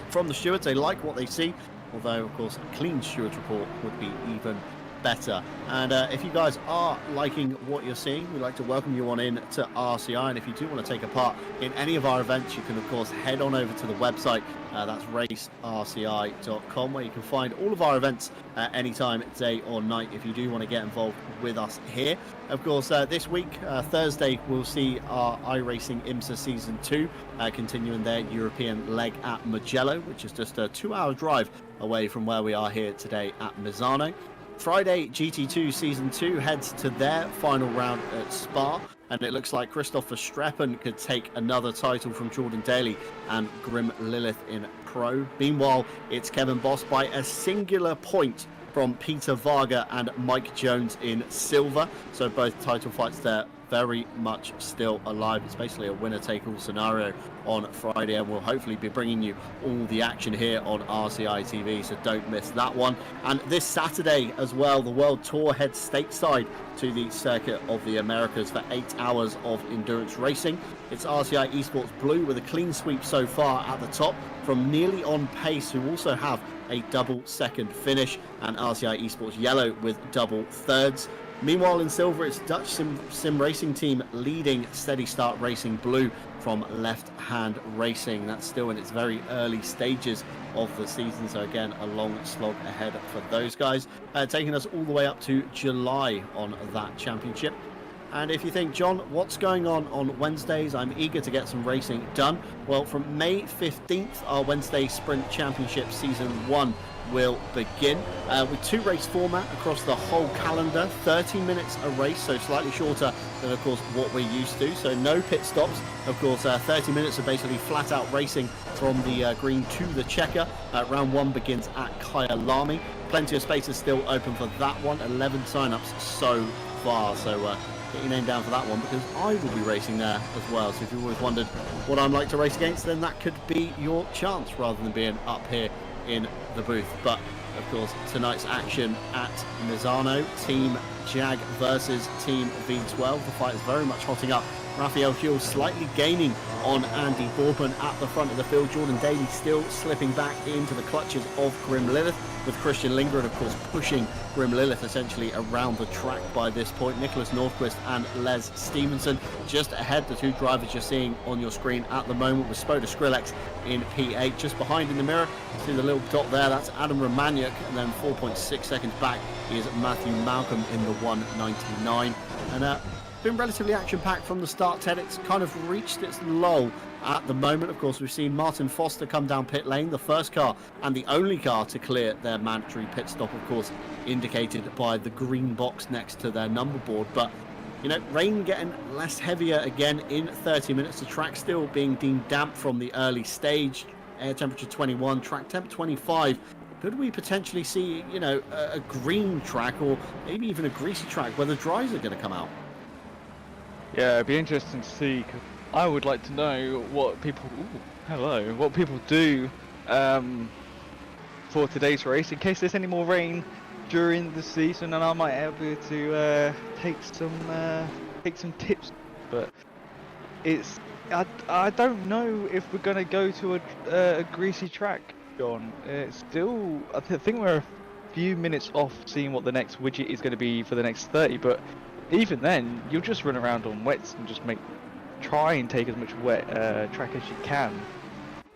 from the stewards. They like what they see, although of course a clean stewards report would be even better. And if you guys are liking what you're seeing, we'd like to welcome you on in to RCI, and if you do want to take a part in any of our events, you can of course head on over to the website, that's racerci.com, where you can find all of our events anytime, day or night, if you do want to get involved with us here. Of course, this week, Thursday, we'll see our iRacing IMSA Season 2 continuing their European leg at Mugello, which is just a 2-hour drive away from where we are here today at Misano. Friday, GT2 Season 2 heads to their final round at Spa, and it looks like Christopher Streppen could take another title from Jordan Daly and Grim Lilith in Pro. Meanwhile, it's Kevin Boss by a singular point from Peter Varga and Mike Jones in silver, so both title fights there very much still alive. It's basically a winner-take-all scenario on Friday, and we'll hopefully be bringing you all the action here on RCI TV, so don't miss that one. And this Saturday as well, the World Tour heads stateside to the Circuit of the Americas for 8 hours of endurance racing. It's RCI Esports Blue with a clean sweep so far at the top from Nearly On Pace, who also have a double second finish, and RCI Esports Yellow with double thirds. Meanwhile, in silver, it's Dutch Sim Racing Team leading Steady Start Racing Blue from Left Hand Racing. That's still in its very early stages of the season, so again, a long slog ahead for those guys, taking us all the way up to July on that championship. And if you think, John, what's going on Wednesdays? I'm eager to get some racing done. Well, from May 15th, our Wednesday Sprint Championship Season 1 will begin with 2-race format across the whole calendar, 30 minutes a race, so slightly shorter than of course what we're used to, so no pit stops. Of course 30 minutes of basically flat out racing from the green to the checker. Round 1 begins at Kyalami. Plenty of spaces still open for that one, 11 sign-ups so far, so get your name down for that one, because I will be racing there as well. So if you've always wondered what I'm like to race against, then that could be your chance rather than being up here in the booth. But of course, tonight's action at Misano, Team Jaaag versus Team V12. The fight is very much hotting up. Raphael Huell slightly gaining on Andy Bourban at the front of the field. Jordan Daly still slipping back into the clutches of Grim Lilith, with Christian Lindgren, of course, pushing Grim Lilith essentially around the track by this point. Nicholas Nordquist and Les Stevenson just ahead. The two drivers you're seeing on your screen at the moment, with Spoda Skrillex in P8. Just behind in the mirror, see the little dot there, that's Adam Romaniuk, and then 4.6 seconds back is Matthew Malcolm in the 199. And been relatively action-packed from the start, Ted. It's kind of reached its lull at the moment. Of course, we've seen Martin Foster come down pit lane, the first car and the only car to clear their mandatory pit stop, of course, indicated by the green box next to their number board. But, you know, rain getting less heavier again in 30 minutes. The track still being deemed damp from the early stage. Air temperature 21, track temp 25. Could we potentially see, you know, a green track or maybe even a greasy track where the dries are going to come out? Yeah, it'd be interesting to see, 'cause I would like to know what people do for today's race, in case there's any more rain during the season, and I might be able to take some tips. But I don't know if we're gonna go to a greasy track, John. It's still, I think we're a few minutes off seeing what the next widget is going to be for the next 30, but even then, you'll just run around on wets and just try and take as much wet track as you can.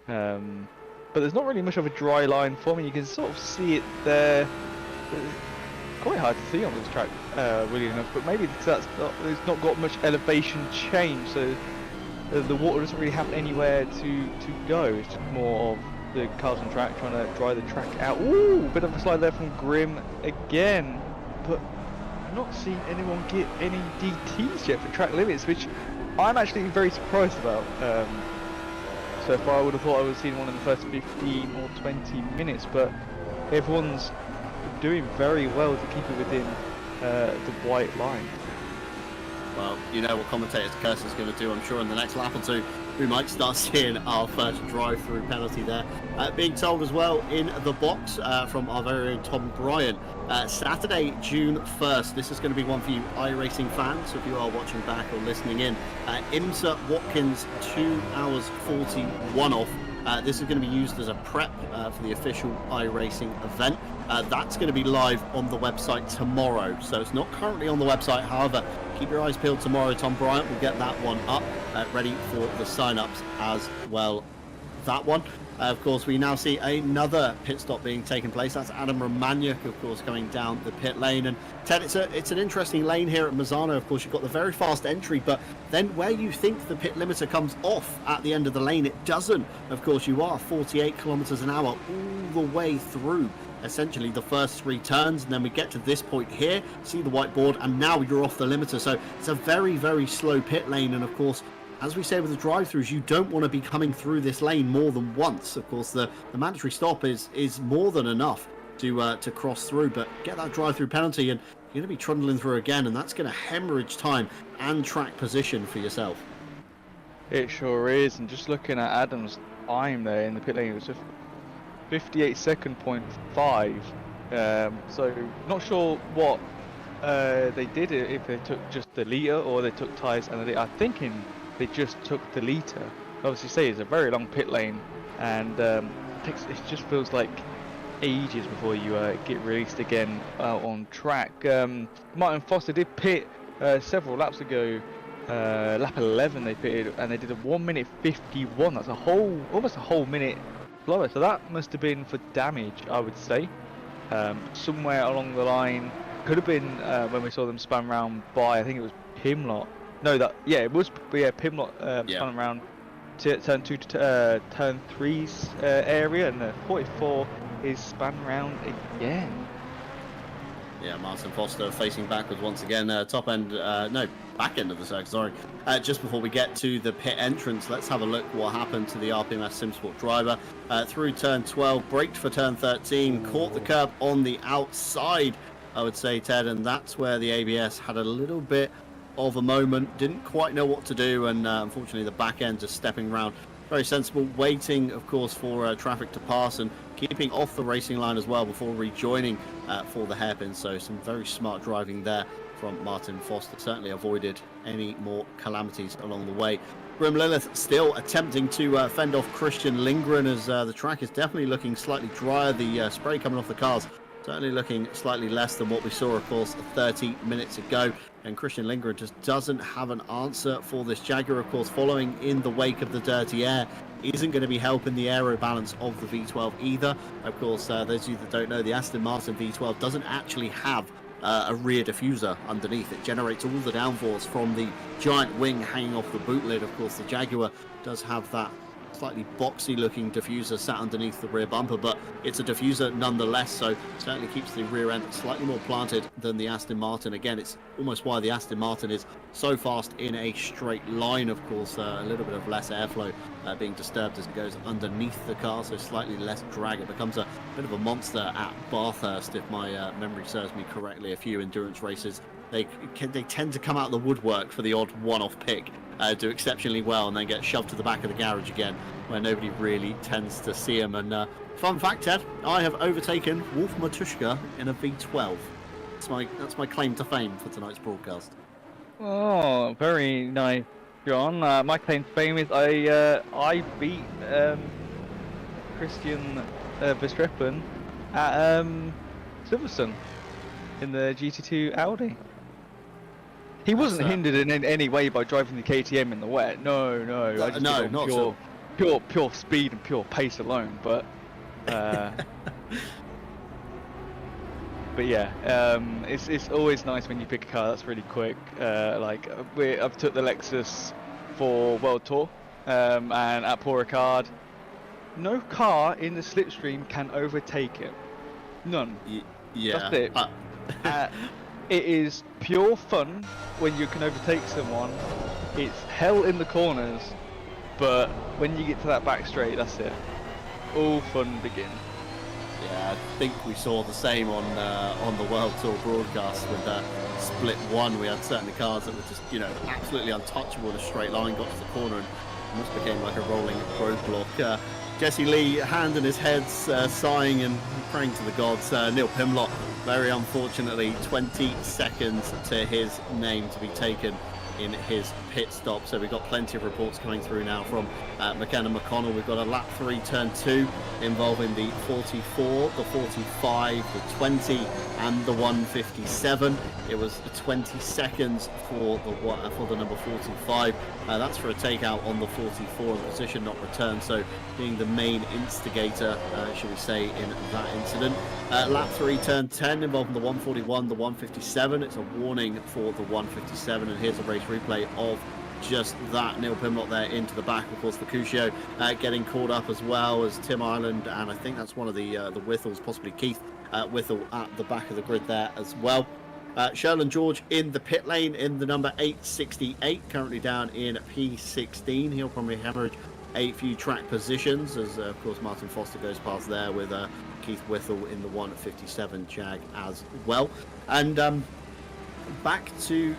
But there's not really much of a dry line for me. You can sort of see it there. It's quite hard to see on this track, really enough. But maybe it's not got much elevation change, so the water doesn't really have anywhere to go. It's just more of the cars on track trying to dry the track out. Ooh, bit of a slide there from Grim again, but not seen anyone get any DTs yet for track limits, which I'm actually very surprised about. So far I would have thought I would have seen one in the first 15 or 20 minutes, but everyone's doing very well to keep it within the white line. Well, you know what commentator's curse is going to do, I'm sure in the next lap or two we might start seeing our first drive-through penalty there. Being told as well in the box from our very own Tom Bryan, Saturday, June 1st, this is going to be one for you iRacing fans, so if you are watching back or listening in, IMSA Watkins 2 hours 41 off. This is going to be used as a prep for the official iRacing event. That's going to be live on the website tomorrow, so it's not currently on the website. However, keep your eyes peeled tomorrow. Tom Bryant will get that one up, ready for the sign-ups as well. That one. Of course, we now see another pit stop being taken place. That's Adam Romaniuk, of course, going down the pit lane. And Ted, it's an interesting lane here at Misano. Of course, you've got the very fast entry, but then where you think the pit limiter comes off at the end of the lane, it doesn't. Of course, you are 48 kilometers an hour all the way through essentially the first three turns, and then we get to this point here, see the whiteboard, and now you're off the limiter. So it's a very, very slow pit lane. And of course, as we say with the drive-throughs, you don't want to be coming through this lane more than once. Of course, the mandatory stop is more than enough to cross through, but get that drive-through penalty and you're going to be trundling through again, and that's going to hemorrhage time and track position for yourself. It sure is, and just looking at Adam's time there in the pit lane, it was just 58.5. So not sure what they did, if they took just the litre or they took tyres, and I'm thinking they just took the litre. Obviously, say it's a very long pit lane, and it just feels like ages before you get released again on track. Martin Foster did pit several laps ago. Lap 11 they pitted, and they did a 1 minute 51. That's almost a whole minute slower. So that must have been for damage, I would say. Somewhere along the line, could have been when we saw them spun round by, I think it was Pimlott. No, it was Pimlott spun around to turn 2 to turn 3's area, and the 44 is spun round again. Yeah, Martin Foster facing backwards once again. Back end of the circuit, sorry. Just before we get to the pit entrance, let's have a look what happened to the RPMS SimSport driver. Through turn 12, braked for turn 13, caught the curb on the outside, I would say, Ted, and that's where the ABS had a little bit of a moment, didn't quite know what to do, and unfortunately the back end just stepping around very sensible, waiting, of course, for traffic to pass and keeping off the racing line as well before rejoining for the hairpin. So some very smart driving there from Martin Foster. Certainly avoided any more calamities along the way. Grim Lilith still attempting to fend off Christian Lindgren as the track is definitely looking slightly drier. The spray coming off the cars certainly looking slightly less than what we saw, of course, 30 minutes ago. And Christian Lindgren just doesn't have an answer for this Jaguar, of course, following in the wake of the dirty air. Isn't going to be helping the aero balance of the V12 either. Of course, those of you that don't know, the Aston Martin V12 doesn't actually have a rear diffuser underneath. It generates all the downforce from the giant wing hanging off the boot lid. Of course, the Jaguar does have that slightly boxy looking diffuser sat underneath the rear bumper, but it's a diffuser nonetheless, so certainly keeps the rear end slightly more planted than the Aston Martin. Again, it's almost why the Aston Martin is so fast in a straight line. Of course, a little bit of less airflow being disturbed as it goes underneath the car, so slightly less drag. It becomes a bit of a monster at Bathurst, if my memory serves me correctly. A few endurance races, they tend to come out of the woodwork for the odd one-off pick, do exceptionally well, and then get shoved to the back of the garage again, where nobody really tends to see them. And fun fact, Ted, I have overtaken Wolf Matuszka in a V12. That's my claim to fame for tonight's broadcast. Oh, very nice, John. My claim to fame is I beat Christian Verstappen at Silverstone in the GT2 Audi. He wasn't hindered in any way by driving the KTM in the wet. No. I just no, did not on so. pure speed and pure pace alone. But but yeah, it's always nice when you pick a car that's really quick. I've took the Lexus for World Tour, and at Paul Ricard, no car in the slipstream can overtake it. None. Yeah. That's it. It is pure fun when you can overtake someone. It's hell in the corners, but when you get to that back straight, that's it. All fun begins. Yeah, I think we saw the same on the World Tour broadcast with Split 1. We had certainly cars that were just, absolutely untouchable in a straight line, got to the corner and almost became like a rolling roadblock. Jesse Lee, hand in his head, sighing and praying to the gods. Neil Pimlott, very unfortunately, 20 seconds to his name to be taken in his pit stop. So we've got plenty of reports coming through now from McKenna McConnell. We've got a lap 3, turn 2 involving the 44, the 45, the 20 and the 157. It was 20 seconds for the number 45. That's for a takeout on the 44 in position not returned, so being the main instigator, should we say, in that incident. Lap 3, turn 10 involving the 141, the 157. It's a warning for the 157, and here's a race replay of just that. Neil Pimlott there into the back. Of course, the Cuscio getting caught up as well as Tim Ireland, and I think that's one of the Whittles, possibly Keith Whittle at the back of the grid there as well. Sherlin George in the pit lane in the number 868, currently down in P16. He'll probably hemorrhage a few track positions as, of course, Martin Foster goes past there with Keith Whittle in the 157 Jag as well. And back to...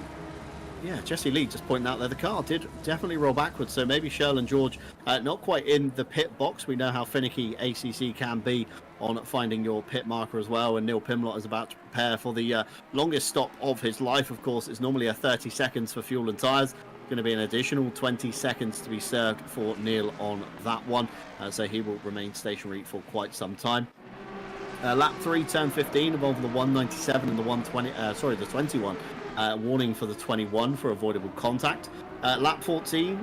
Yeah, Jesse Lee just pointing out there, the car did definitely roll backwards, so maybe Sherlin George not quite in the pit box. We know how finicky ACC can be on finding your pit marker as well, and Neil Pimlott is about to prepare for the longest stop of his life. Of course, it's normally a 30 seconds for fuel and tyres. Going to be an additional 20 seconds to be served for Neil on that one, so he will remain stationary for quite some time. Lap 3, turn 15 involving the 197 and the 120, the 21. Warning for the 21 for avoidable contact. Lap 3,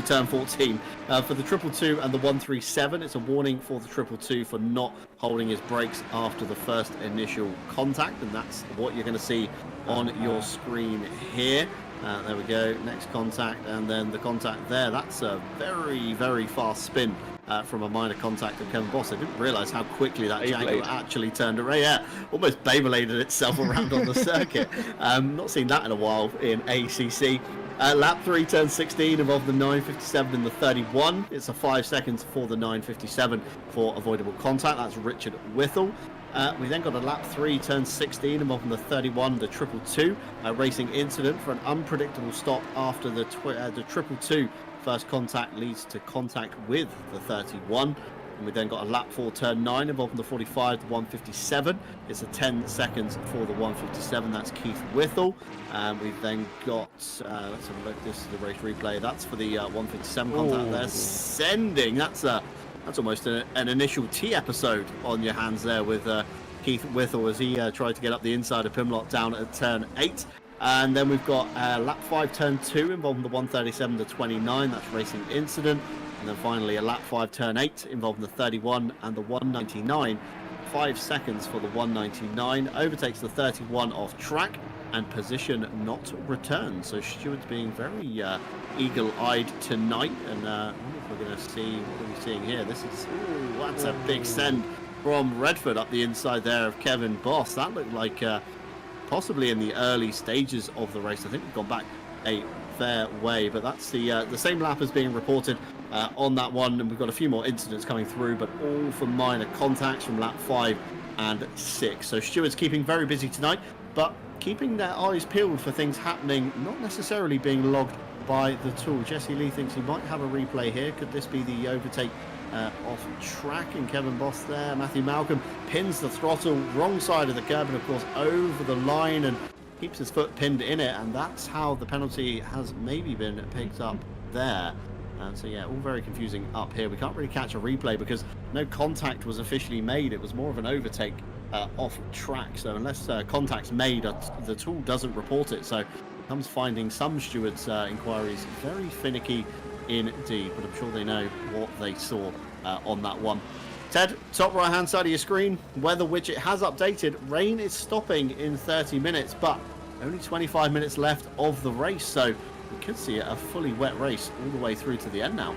turn 14 for the 222 and the 137. It's a warning for the 222 for not holding his brakes after the first initial contact, and that's what you're going to see on your screen here. There we go, next contact, and then the contact there. That's a very, very fast spin from a minor contact of Kevin Boss. I didn't realise how quickly that Jaguar actually turned around. Yeah, almost Beybladed itself around on the circuit. Not seen that in a while in ACC. Lap 3, turn 16 involved the 957 and the 31. It's a 5 seconds for the 957 for avoidable contact. That's Richard Whittle. We then got a lap 3, turn 16, involving the 31, the 222 racing incident for an unpredictable stop after the 222 first contact leads to contact with the 31. And we then got a lap 4, turn 9, involving the 45, the 157. It's a 10 seconds for the 157. That's Keith Whittle. We've then got, let's have a look. This is the race replay. That's for the 157 contact there. Sending. That's almost an initial T episode on your hands there with Keith Whittle as he tried to get up the inside of Pimlott down at turn 8. And then we've got lap 5, turn 2, involving the 137 to 29. That's racing incident. And then finally a lap 5, turn 8, involving the 31 and the 199. 5 seconds for the 199. Overtakes the 31 off track and position not returned. So Stewart's being very eagle-eyed tonight. And I wonder if we're going to see, what are we seeing here? This is, ooh, that's a big send from Redford up the inside there of Kevin Boss. That looked like possibly in the early stages of the race. I think we've gone back a fair way, but that's the same lap as being reported on that one, and we've got a few more incidents coming through, but all from minor contacts from lap 5 and 6. So Stewart's keeping very busy tonight, but keeping their eyes peeled for things happening, not necessarily being logged by the tool. Jesse Lee thinks he might have a replay here. Could this be the overtake off track? And Kevin Boss there. Matthew Malcolm pins the throttle wrong side of the curb and of course over the line and keeps his foot pinned in it, and that's how the penalty has maybe been picked up there. And so yeah, all very confusing up here. We can't really catch a replay because no contact was officially made. It was more of an overtake off track. So unless contact's made, the tool doesn't report it. So comes finding some stewards' inquiries very finicky indeed. But I'm sure they know what they saw on that one. Ted, top right hand side of your screen, weather widget has updated. Rain is stopping in 30 minutes, but only 25 minutes left of the race. So we could see a fully wet race all the way through to the end now.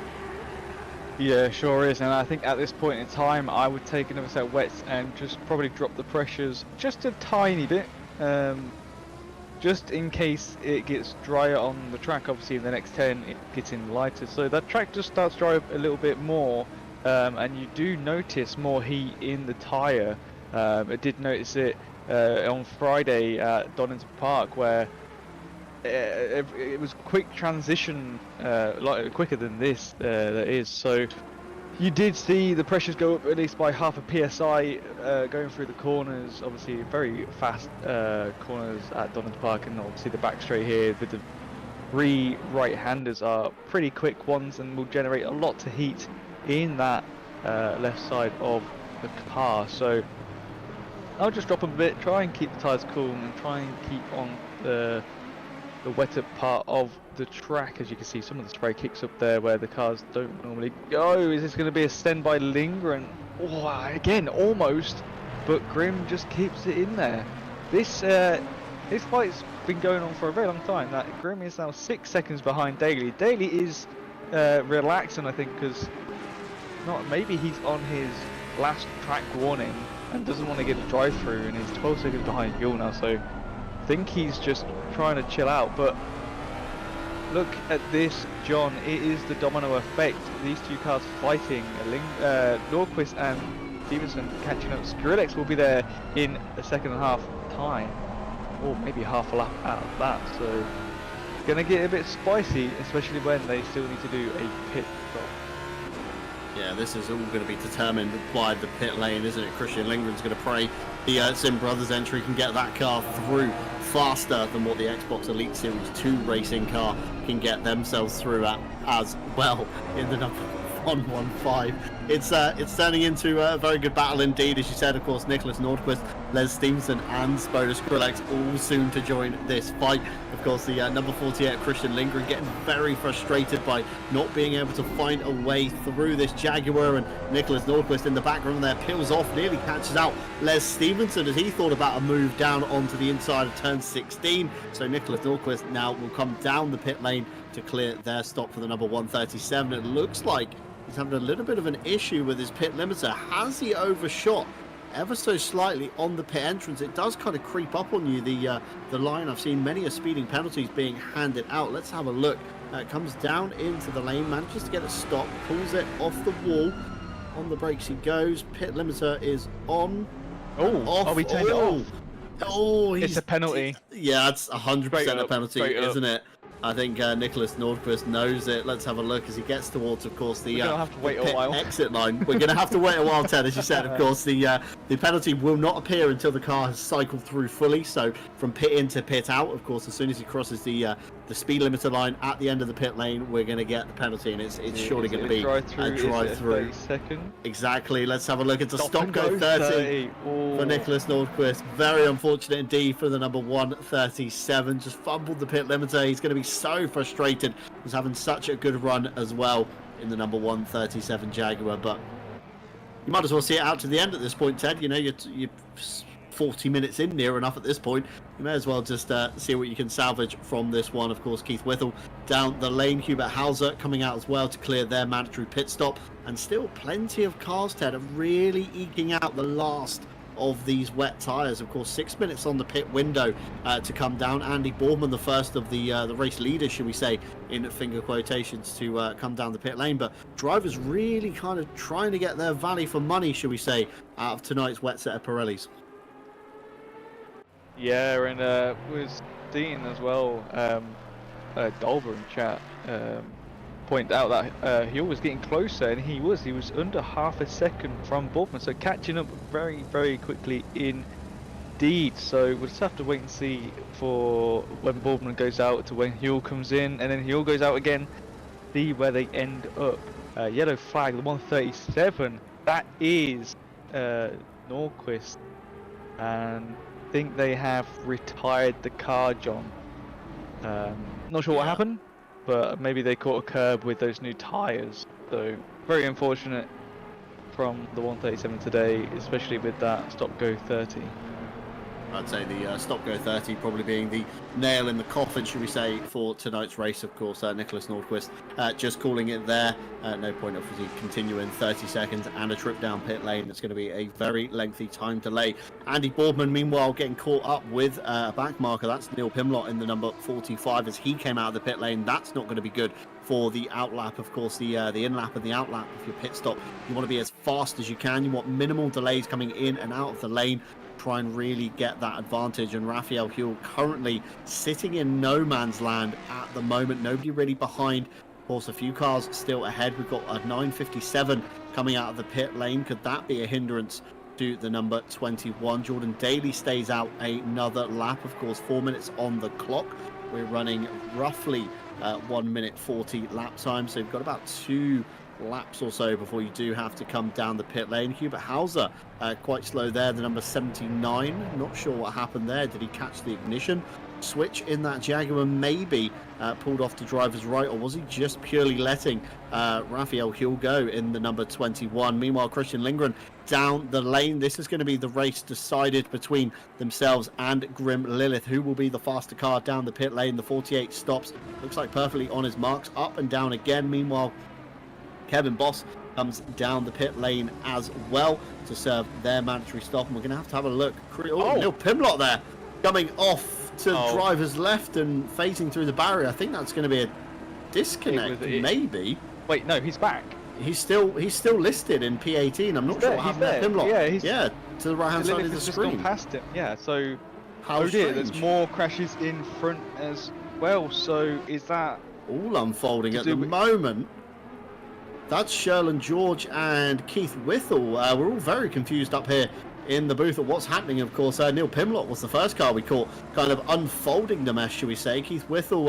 Yeah, sure is. And I think at this point in time, I would take another set of wets and just probably drop the pressures just a tiny bit. Just in case it gets drier on the track. Obviously in the next 10 it gets in lighter, so that track just starts dry up a little bit more, and you do notice more heat in the tyre. I did notice it on Friday at Donington Park, where it was quick transition, like quicker than this that is. So you did see the pressures go up at least by half a psi going through the corners. Obviously very fast corners at Donington Park, and obviously the back straight here with the three right-handers are pretty quick ones and will generate a lot of heat in that left side of the car. So I'll just drop them a bit, try and keep the tyres cool and try and keep on the wetter part of the track. As you can see, some of the spray kicks up there where the cars don't normally go. Is this going to be a send by Lindgren? Oh, again, almost, but Grimm just keeps it in there. This fight's been going on for a very long time. That Grimm is now 6 seconds behind Daly. Daly is relaxing, I think, because maybe he's on his last track warning and doesn't want to get a drive through, and he's 12 seconds behind Yule now, so I think he's just trying to chill out. But look at this, John. It is the domino effect. These two cars fighting. Nordqvist and Stevenson catching up. Skrillex will be there in the second half time, or maybe half a lap out of that. So gonna get a bit spicy, especially when they still need to do a pit stop. Yeah, this is all going to be determined by the pit lane, isn't it? Christian Lindgren's going to pray the Sim Brothers entry can get that car through faster than what the Xbox Elite Series 2 racing car can get themselves through at as well in the number 115. It's turning into a very good battle indeed. As you said, of course, Nicholas Nordqvist, Les Stevenson and Spoda Skrillex all soon to join this fight. Of course, the number 48 Christian Lindgren getting very frustrated by not being able to find a way through this Jaguar, and Nicholas Nordqvist in the background there peels off, nearly catches out Les Stevenson as he thought about a move down onto the inside of turn 16. So Nicholas Nordqvist now will come down the pit lane to clear their stop for the number 137. It looks like he's having a little bit of an issue with his pit limiter. Has he overshot ever so slightly on the pit entrance? It does kind of creep up on you, the line. I've seen many speeding penalties being handed out. Let's have a look. Comes down into the lane, manages to get a stop, pulls it off the wall. On the brakes he goes. Pit limiter is on. Oh, we turned it off. Oh, It's a penalty. Yeah, it's 100% a penalty, straight up. isn't it? I think Nicholas Nordqvist knows it. Let's have a look as he gets towards, of course, the We're gonna have to wait a pit while. exit line. We're going to have to wait a while, Ted, as you said. Of course, the penalty will not appear until the car has cycled through fully. So from pit in to pit out, of course, as soon as he crosses the speed limiter line at the end of the pit lane, we're going to get the penalty, and it's surely going to be a drive-through. Exactly. Let's have a look. It's a stop-go 30 for Nicholas Nordqvist. Very unfortunate indeed for the number 137. Just fumbled the pit limiter. He's going to be so frustrated. He's having such a good run as well in the number 137 Jaguar, but you might as well see it out to the end at this point, Ted. You know, you're 40 minutes in, near enough at this point. You may as well just see what you can salvage from this one. Of course, Keith Whittle down the lane. Hubert Hauser coming out as well to clear their mandatory pit stop. And still plenty of cars, Ted, are really eking out the last of these wet tyres. Of course, 6 minutes on the pit window to come down. Andy Boardman, the first of the race leaders, should we say, in finger quotations, to come down the pit lane. But drivers really kind of trying to get their value for money, should we say, out of tonight's wet set of Pirellis. Yeah, and was seeing as well, Dolver in chat point out that he was getting closer, and he was under half a second from Boardman, so catching up very, very quickly indeed. So we'll just have to wait and see for when Boardman goes out to when Huell comes in, and then Huell goes out again, see where they end up. Yellow flag, the 137, that is Nordqvist, and I think they have retired the car, John. Not sure what happened, but maybe they caught a curb with those new tyres. So very unfortunate from the 137 today, especially with that stop-go 30. I'd say the stop-go 30 probably being the nail in the coffin, should we say, for tonight's race. Of course, Nicholas Nordqvist just calling it there. No point obviously continuing 30 seconds and a trip down pit lane. It's going to be a very lengthy time delay. Andy Boardman, meanwhile, getting caught up with a back marker. That's Neil Pimlott in the number 45 as he came out of the pit lane. That's not going to be good for the outlap. Of course, the in-lap and the outlap of your pit stop. You want to be as fast as you can. You want minimal delays coming in and out of the lane. Try and really get that advantage. And Raphael Huell currently sitting in no man's land at the moment. Nobody really behind. Of course, a few cars still ahead. We've got a 957 coming out of the pit lane. Could that be a hindrance to the number 21? Jordan Daly stays out another lap. Of course, 4 minutes on the clock. We're running roughly 1 minute 40 lap time. So we've got about 2 laps or so before you do have to come down the pit lane. Hubert Hauser quite slow there, the number 79. Not sure what happened there. Did he catch the ignition switch in that Jaguar? Maybe pulled off to driver's right, or was he just purely letting Raphael Huell go in the number 21? Meanwhile, Christian Lindgren down the lane. This is going to be the race decided between themselves and Grim Lilith. Who will be the faster car down the pit lane? The 48 stops. Looks like perfectly on his marks. Up and down again. Meanwhile, Kevin Boss comes down the pit lane as well to serve their mandatory stop. And we're going to have a look. Neil Pimlott there coming off to driver's left and phasing through the barrier. I think that's going to be a disconnect, maybe. Wait, no, he's back. He's still listed in P18. I'm not sure what happened there. Pimlott. Yeah, to the right-hand side of the screen. Just gone past him. Yeah, so... How dear, there's more crashes in front as well. So is that... all unfolding at the moment. That's Sherlin George and Keith Whittle. We're all very confused up here in the booth at what's happening. Of course, Neil Pimlott was the first car we caught kind of unfolding the mess, shall we say. Keith Whittle,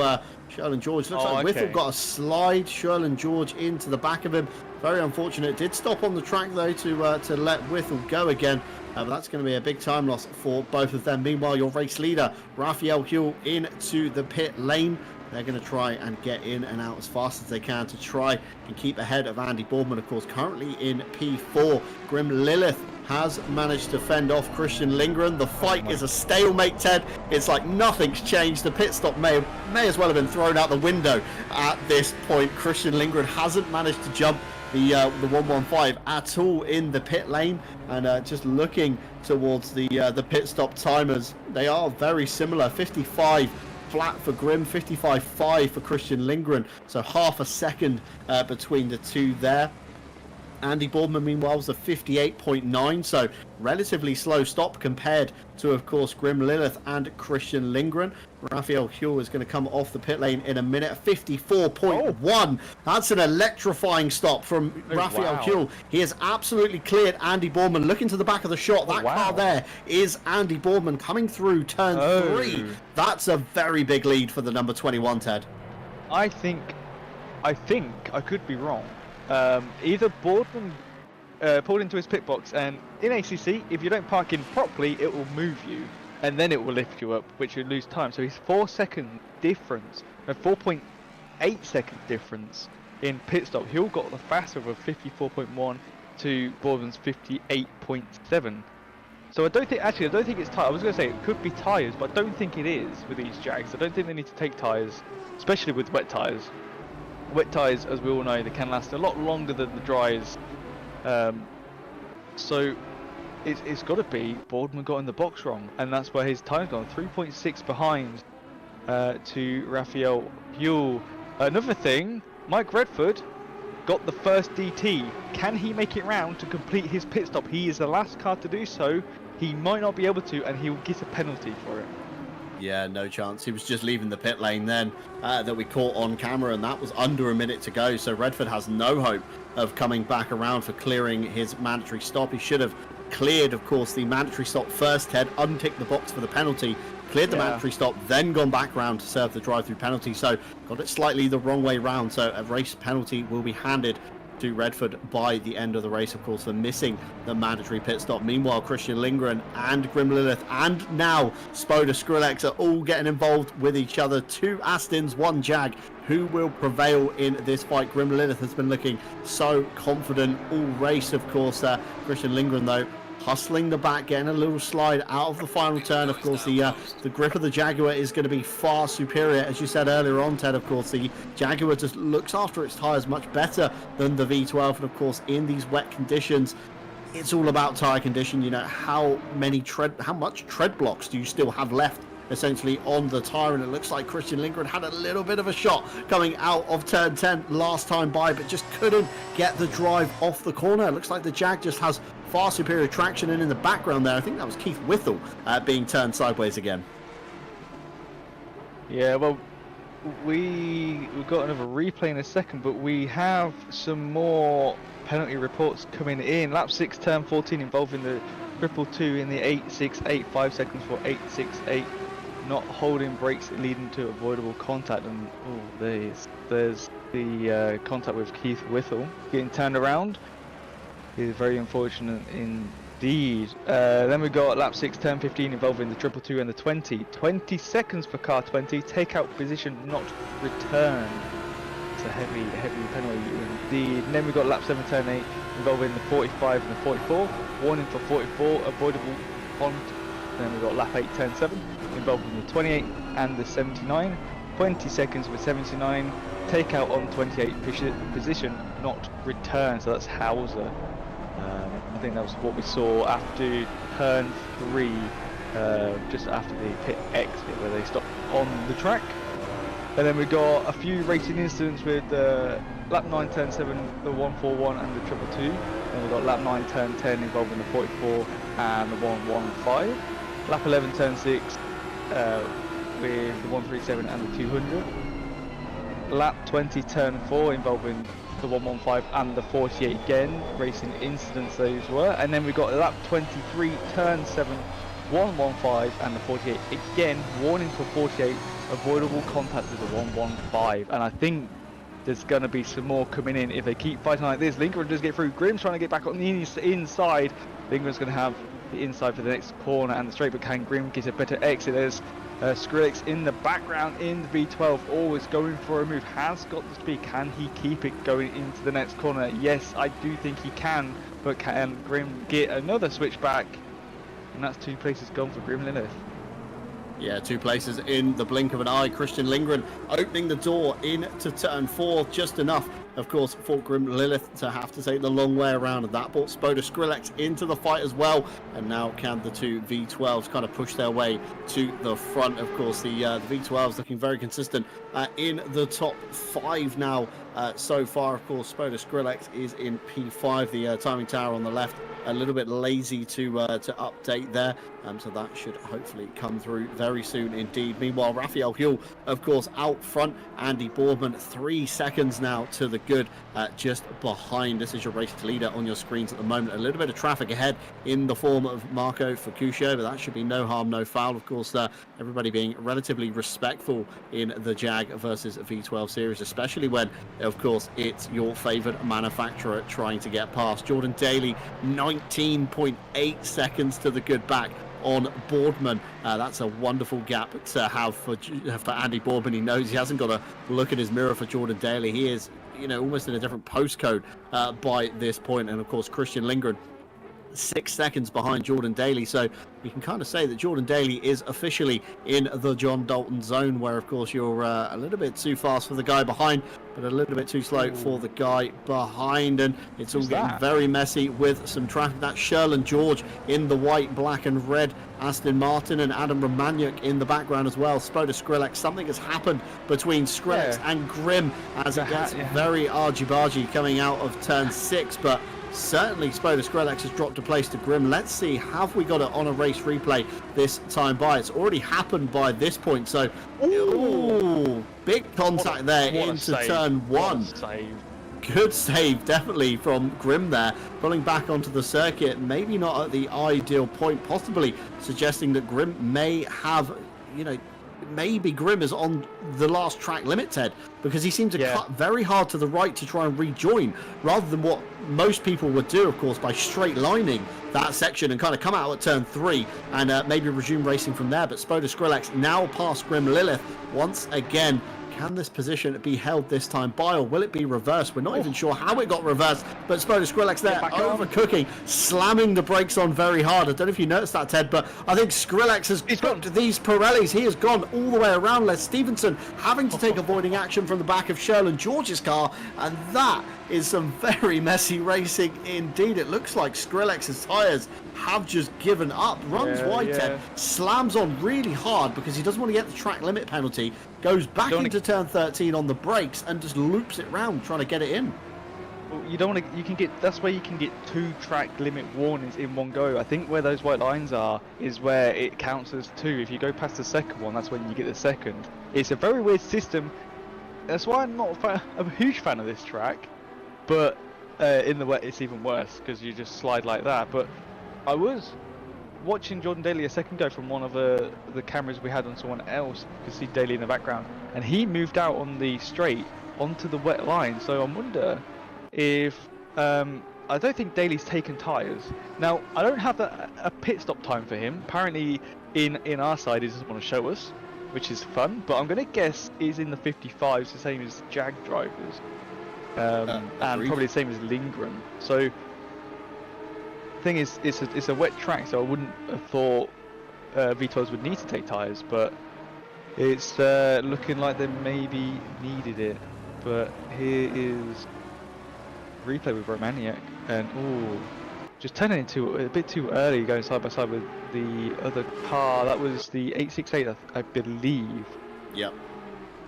Sherlin George. Looks like Whittle got a slide. Sherlin George into the back of him. Very unfortunate. Did stop on the track, though, to let Whittle go again. But that's going to be a big time loss for both of them. Meanwhile, your race leader, Raphael Huell, into the pit lane. They're going to try and get in and out as fast as they can to try and keep ahead of Andy Boardman, of course, currently in P4. Grim Lilith has managed to fend off Christian Lindgren. The fight is a stalemate, Ted. It's like nothing's changed. The pit stop may as well have been thrown out the window at this point. Christian Lindgren hasn't managed to jump the 115 at all in the pit lane, and just looking towards the pit stop timers, they are very similar. 55 flat for Grim, 55.5 for Christian Lindgren, so half a second between the two there. Andy Boardman, meanwhile, was a 58.9, so relatively slow stop compared to, of course, Grim Lilith and Christian Lindgren. Raphael Huell is going to come off the pit lane in a minute. 54.1. That's an electrifying stop from Raphael Huell. He has absolutely cleared Andy Boardman. Look into the back of the shot. That car there is Andy Boardman coming through turn 3. That's a very big lead for the number 21, Ted. I think I could be wrong. Either Boardman pulled into his pit box, and in ACC, if you don't park in properly, it will move you, and then it will lift you up, which you lose time. So his 4-second difference, a 4.8 second difference in pit stop. Huell got the faster of 54.1 to Boardman's 58.7. So I don't think it's tyres. I was going to say it could be tyres, but I don't think it is with these Jaags. I don't think they need to take tyres, especially with wet tyres. Wet tyres, as we all know, they can last a lot longer than the dries. So it's got to be Boardman got in the box wrong, and that's where his time's gone. 3.6 behind to Raphael Huell. Another thing, Mike Redford got the first DT. Can he make it round to complete his pit stop? He is the last car to do so. He might not be able to, and he will get a penalty for it. Yeah, no chance. He was just leaving the pit lane then that we caught on camera, and that was under a minute to go. So Redford has no hope of coming back around for clearing his mandatory stop. He should have cleared, of course, the mandatory stop first, Ted, unticked the box for the penalty, cleared the mandatory stop, then gone back round to serve the drive-through penalty. So got it slightly the wrong way round. So a race penalty will be handed to Redford by the end of the race, of course, for missing the mandatory pit stop. Meanwhile, Christian Lindgren and Grim Lilith and now Spoda Skrillex are all getting involved with each other. 2 Astons, 1 Jag. Who will prevail in this fight? Grim Lilith has been looking so confident all race, of course. Christian Lindgren, though, hustling the back, getting a little slide out of the final turn. Of course, the grip of the Jaguar is going to be far superior. As you said earlier on, Ted, of course, the Jaguar just looks after its tyres much better than the V12. And, of course, in these wet conditions, it's all about tyre condition. You know, how much tread blocks do you still have left essentially on the tyre? And it looks like Christian Lindgren had a little bit of a shot coming out of turn 10 last time by, but just couldn't get the drive off the corner. It looks like the Jag just has far superior traction, and in the background there, I think that was Keith Whittle being turned sideways again. Yeah, well, we've got another replay in a second, but we have some more penalty reports coming in. Lap 6, turn 14, involving the 222 in the 8.68, 5 seconds for 8.68. Not holding brakes leading to avoidable contact, and there's the contact with Keith Whittle getting turned around. Is very unfortunate indeed. Then we got lap 6, turn 15, involving the 222 and the 20 seconds for car 20, takeout position not returned. It's a heavy penalty indeed. And then we got lap 7, turn 8, involving the 45 and the 44, warning for 44, avoidable contact. Then we got lap 8, turn 7, involving the 28 and the 79, 20 seconds for 79, takeout on 28 position not returned. So that's Hauser. I think that was what we saw after turn 3, just after the pit exit where they stopped on the track. And then we got a few racing incidents with lap 9, turn 7, the 141 and the 222. Then we got lap 9, turn 10, involving the 44 and the 115. Lap 11, turn 6, with the 137 and the 200. Lap 20, turn 4, involving the 115 and the 48 again, racing incidents those were. And then we got lap 23, turn 7, 115 and the 48 again, warning for 48, avoidable contact with the 115. And I think there's going to be some more coming in if they keep fighting like this. Lindgren does get through. Grim's trying to get back on the inside. Lindgren's going to have the inside for the next corner and the straight, but can Grim get a better exit? There's Skrillex in the background in the V12, always going for a move, has got the speed. Can he keep it going into the next corner? Yes, I do think he can, but can Grim get another switch back? And that's 2 places gone for Grim Lilith. Yeah, 2 places in the blink of an eye. Christian Lindgren opening the door into turn 4, just enough of course, for Grim Lilith to have to take the long way around, and that brought Spoda Skrillex into the fight as well. And now can the two V12s kind of push their way to the front? Of course, the V12s looking very consistent in the top 5 now so far. Of course, Spoda Skrillex is in P5. The timing tower on the left a little bit lazy to update there, so that should hopefully come through very soon indeed. Meanwhile, Raphael Huell, of course, out front. Andy Boardman 3 seconds now to the good, just behind. This is your race leader on your screens at the moment. A little bit of traffic ahead in the form of Marco Fucuscio, but that should be no harm, no foul. Of course, everybody being relatively respectful in the Jaaag versus V12 series, especially when, of course, it's your favored manufacturer trying to get past. Jordan Daly, 19.8 seconds to the good back on Boardman. That's a wonderful gap to have for Andy Boardman. He knows he hasn't got to look at his mirror for Jordan Daly. He is, almost in a different postcode by this point. And of course, Christian Lindgren 6 seconds behind Jordan Daly, so you can kind of say that Jordan Daly is officially in the John Dalton zone, where of course you're a little bit too fast for the guy behind, but a little bit too slow for the guy behind, and it's all getting very messy with some traffic. That's Sherlin George in the white, black and red Aston Martin, and Adam Romaniuk in the background as well. Spoda Skrillex, something has happened between Skrillex and Grim as it gets very argy-bargy coming out of turn 6, but certainly Spoda Skrillex has dropped a place to Grim. Let's see, have we got it on a race replay this time by? It's already happened by this point, so big contact there into turn 1. Good save, definitely, from Grim there, pulling back onto the circuit. Maybe not at the ideal point, possibly suggesting that Grim may have, maybe Grim is on the last track limit, Ted, because he seemed to cut very hard to the right to try and rejoin, rather than what most people would do, of course, by straight lining that section and kind of come out at turn 3 and maybe resume racing from there. But Spoda Skrillex now past Grim Lilith once again. Can this position be held this time by, or will it be reversed? We're not even sure how it got reversed, but Spoda Skrillex there overcooking, slamming the brakes on very hard. I don't know if you noticed that, Ted, but I think Skrillex has got these Pirellis. He has gone all the way around. Les Stevenson having to take avoiding action from the back of Sherlin George's car, and that is some very messy racing indeed. It looks like Skrillex's tyres have just given up. Runs wide, Ted, slams on really hard because he doesn't want to get the track limit penalty, goes back into turn 13 on the brakes and just loops it round trying to get it in. Well, you don't want to. That's where you can get 2 track limit warnings in one go. I think where those white lines are is where it counts as 2. If you go past the second one, that's when you get the second. It's a very weird system. That's why I'm not I'm a huge fan of this track. But in the wet, it's even worse because you just slide like that. But I was watching Jordan Daly a second ago from one of the cameras we had on someone else. You could see Daly in the background, and he moved out on the straight onto the wet line. So I wonder if I don't think Daly's taken tyres. Now I don't have a pit stop time for him. Apparently in our side he doesn't want to show us, which is fun. But I'm going to guess he's in the 55s, the same as Jaaag drivers. And probably the same as Lindgren. So thing is, it's a wet track, so I wouldn't have thought V12s would need to take tyres, but it's looking like they maybe needed it. But here is replay with Romaniuk, and just turning into a bit too early, going side by side with the other car. That was the 868, I believe. Yep,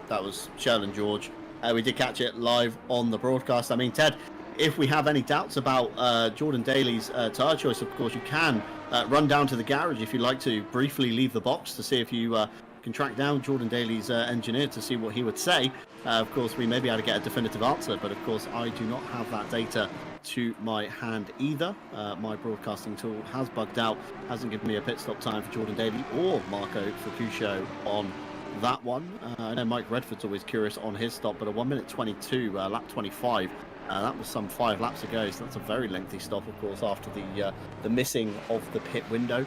that was Sherlin George. We did catch it live on the broadcast. I mean, Ted, if we have any doubts about Jordan Daly's tyre choice, of course, you can run down to the garage if you'd like to briefly leave the box to see if you can track down Jordan Daly's engineer to see what he would say. Of course, we may be able to get a definitive answer, but of course, I do not have that data to my hand either. My broadcasting tool has bugged out, hasn't given me a pit stop time for Jordan Daly or Marco Fucuscio on that one. I know Mike Redford's always curious on his stop, but a 1:22, lap 25. That was some 5 laps ago, so that's a very lengthy stop, of course, after the missing of the pit window.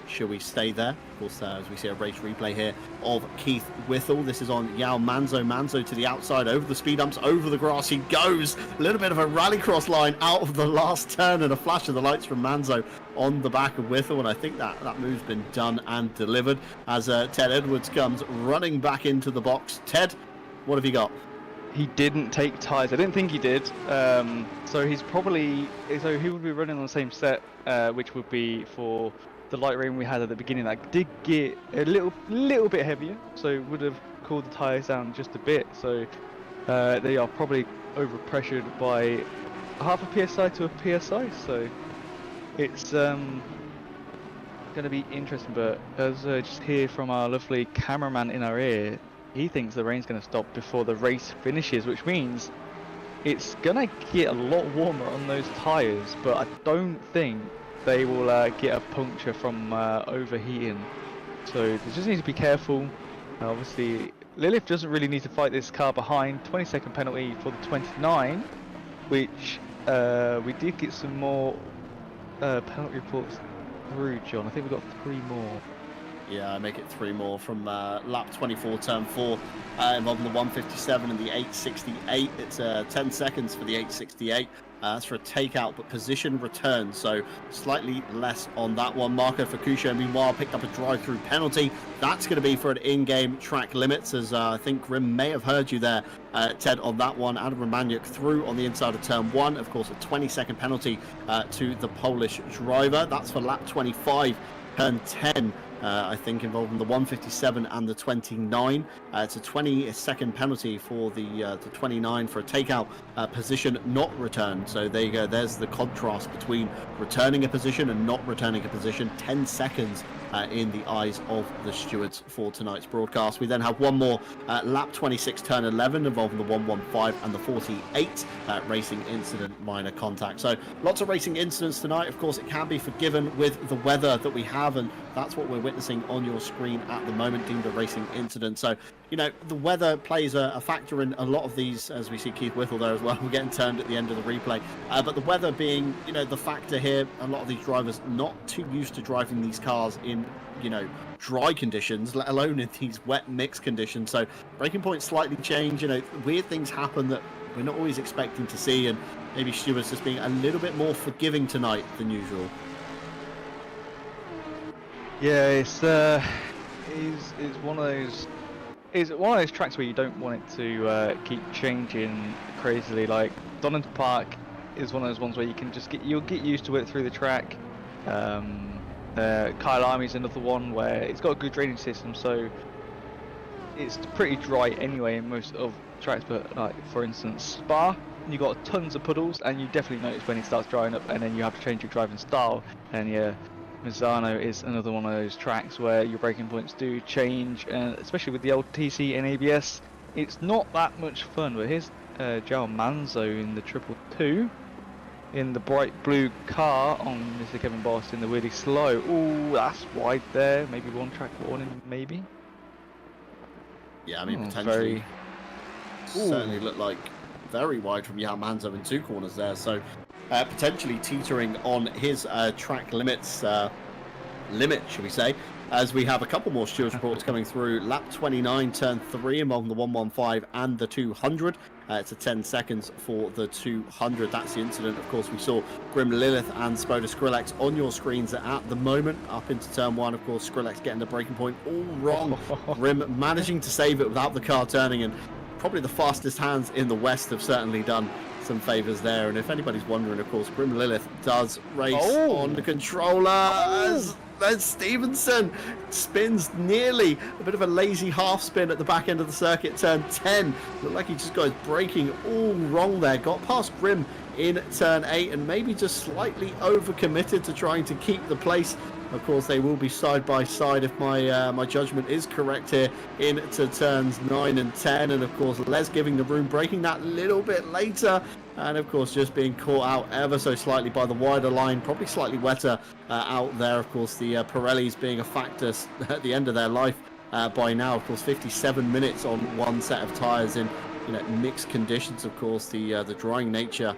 Shall we stay there? Of course, as we see a race replay here of Keith Whittle. This is on Yao Manzo. Manzo to the outside, over the speed humps, over the grass he goes. A little bit of a rallycross line out of the last turn, and a flash of the lights from Manzo on the back of Whittle, and I think that move's been done and delivered as Ted Edwards comes running back into the box. Ted, what have you got? he didn't take tyres. I didn't think he did. So he would be running on the same set, which would be for the light rain we had at the beginning. That did get a little bit heavier, so it would have cooled the tyres down just a bit. So they are probably over pressured by half a psi to a psi. So it's going to be interesting. But as just hear from our lovely cameraman in our ear, he thinks the rain's going to stop before the race finishes, which means it's going to get a lot warmer on those tyres, but I don't think they will get a puncture from overheating. So they just need to be careful. Obviously, Lilith doesn't really need to fight this car behind. 20-second penalty for the 29, which we did get some more penalty reports through, John. I think we've got 3 more. Yeah, I make it 3 more from lap 24, turn 4, involving the 157 and the 868. It's 10 seconds for the 868. That's for a takeout, but position return, so slightly less on that one. Marco Fukushio, meanwhile, picked up a drive-through penalty. That's going to be for an in-game track limits, as I think Grim may have heard you there, Ted, on that one. Adam Romaniuk through on the inside of turn 1. Of course, a 20-second penalty to the Polish driver. That's for lap 25, turn 10. I think involving the 157 and the 29. It's a 20-second penalty for the 29 for a takeout position not returned. So there you go. There's the contrast between returning a position and not returning a position. 10 seconds in the eyes of the stewards for tonight's broadcast. We then have one more lap 26, turn 11, involving the 115 and the 48 racing incident minor contact. So lots of racing incidents tonight. Of course, it can be forgiven with the weather that we have, and that's what we're witnessing on your screen at the moment, deemed a racing incident. So, you know, the weather plays a factor in a lot of these, as we see Keith Whittle there as well. We're getting turned at the end of the replay. But the weather being, you know, the factor here, a lot of these drivers not too used to driving these cars in, you know, dry conditions, let alone in these wet mix conditions. So braking points slightly change, you know, weird things happen that we're not always expecting to see, and maybe stewards just being a little bit more forgiving tonight than usual. Yeah, it's one of those tracks where you don't want it to keep changing crazily. Like Donington Park is one of those ones where you can just you'll get used to it through the track. Kyle Army's another one where it's got a good drainage system, so it's pretty dry anyway in most of tracks. But like for instance Spa, you got tons of puddles, and you definitely notice when it starts drying up, and then you have to change your driving style. And yeah, Misano is another one of those tracks where your braking points do change, and especially with the old TC and ABS, it's not that much fun. But here's João Manzo in the 222 in the bright blue car on Mr. Kevin Boss in the really slow. Ooh, that's wide there. Maybe one track warning, maybe. Yeah, I mean, potentially. Certainly looked like very wide from João Manzo in 2 corners there. So potentially teetering on his track limits, should we say, as we have a couple more stewards reports coming through. Lap 29, turn 3, involving the 115 and the 200. It's a 10 seconds for the 200. That's the incident. Of course, we saw Grim Lilith and Spoda Skrillex on your screens at the moment. Up into turn 1, of course, Skrillex getting the braking point all wrong. Grim managing to save it without the car turning, and probably the fastest hands in the West have certainly done some favours there. And if anybody's wondering, of course, Grim Lilith does race on the controller. Then Stevenson spins nearly a bit of a lazy half spin at the back end of the circuit, turn 10. Looked like he just got his braking all wrong there. Got past Grim in turn 8 and maybe just slightly overcommitted to trying to keep the place. Of course, they will be side by side if my judgment is correct here into turns 9 and 10. And of course, Les giving the room, breaking that little bit later. And of course, just being caught out ever so slightly by the wider line, probably slightly wetter out there. Of course, the Pirellis being a factor at the end of their life by now. Of course, 57 minutes on one set of tyres in mixed conditions. Of course, the drying nature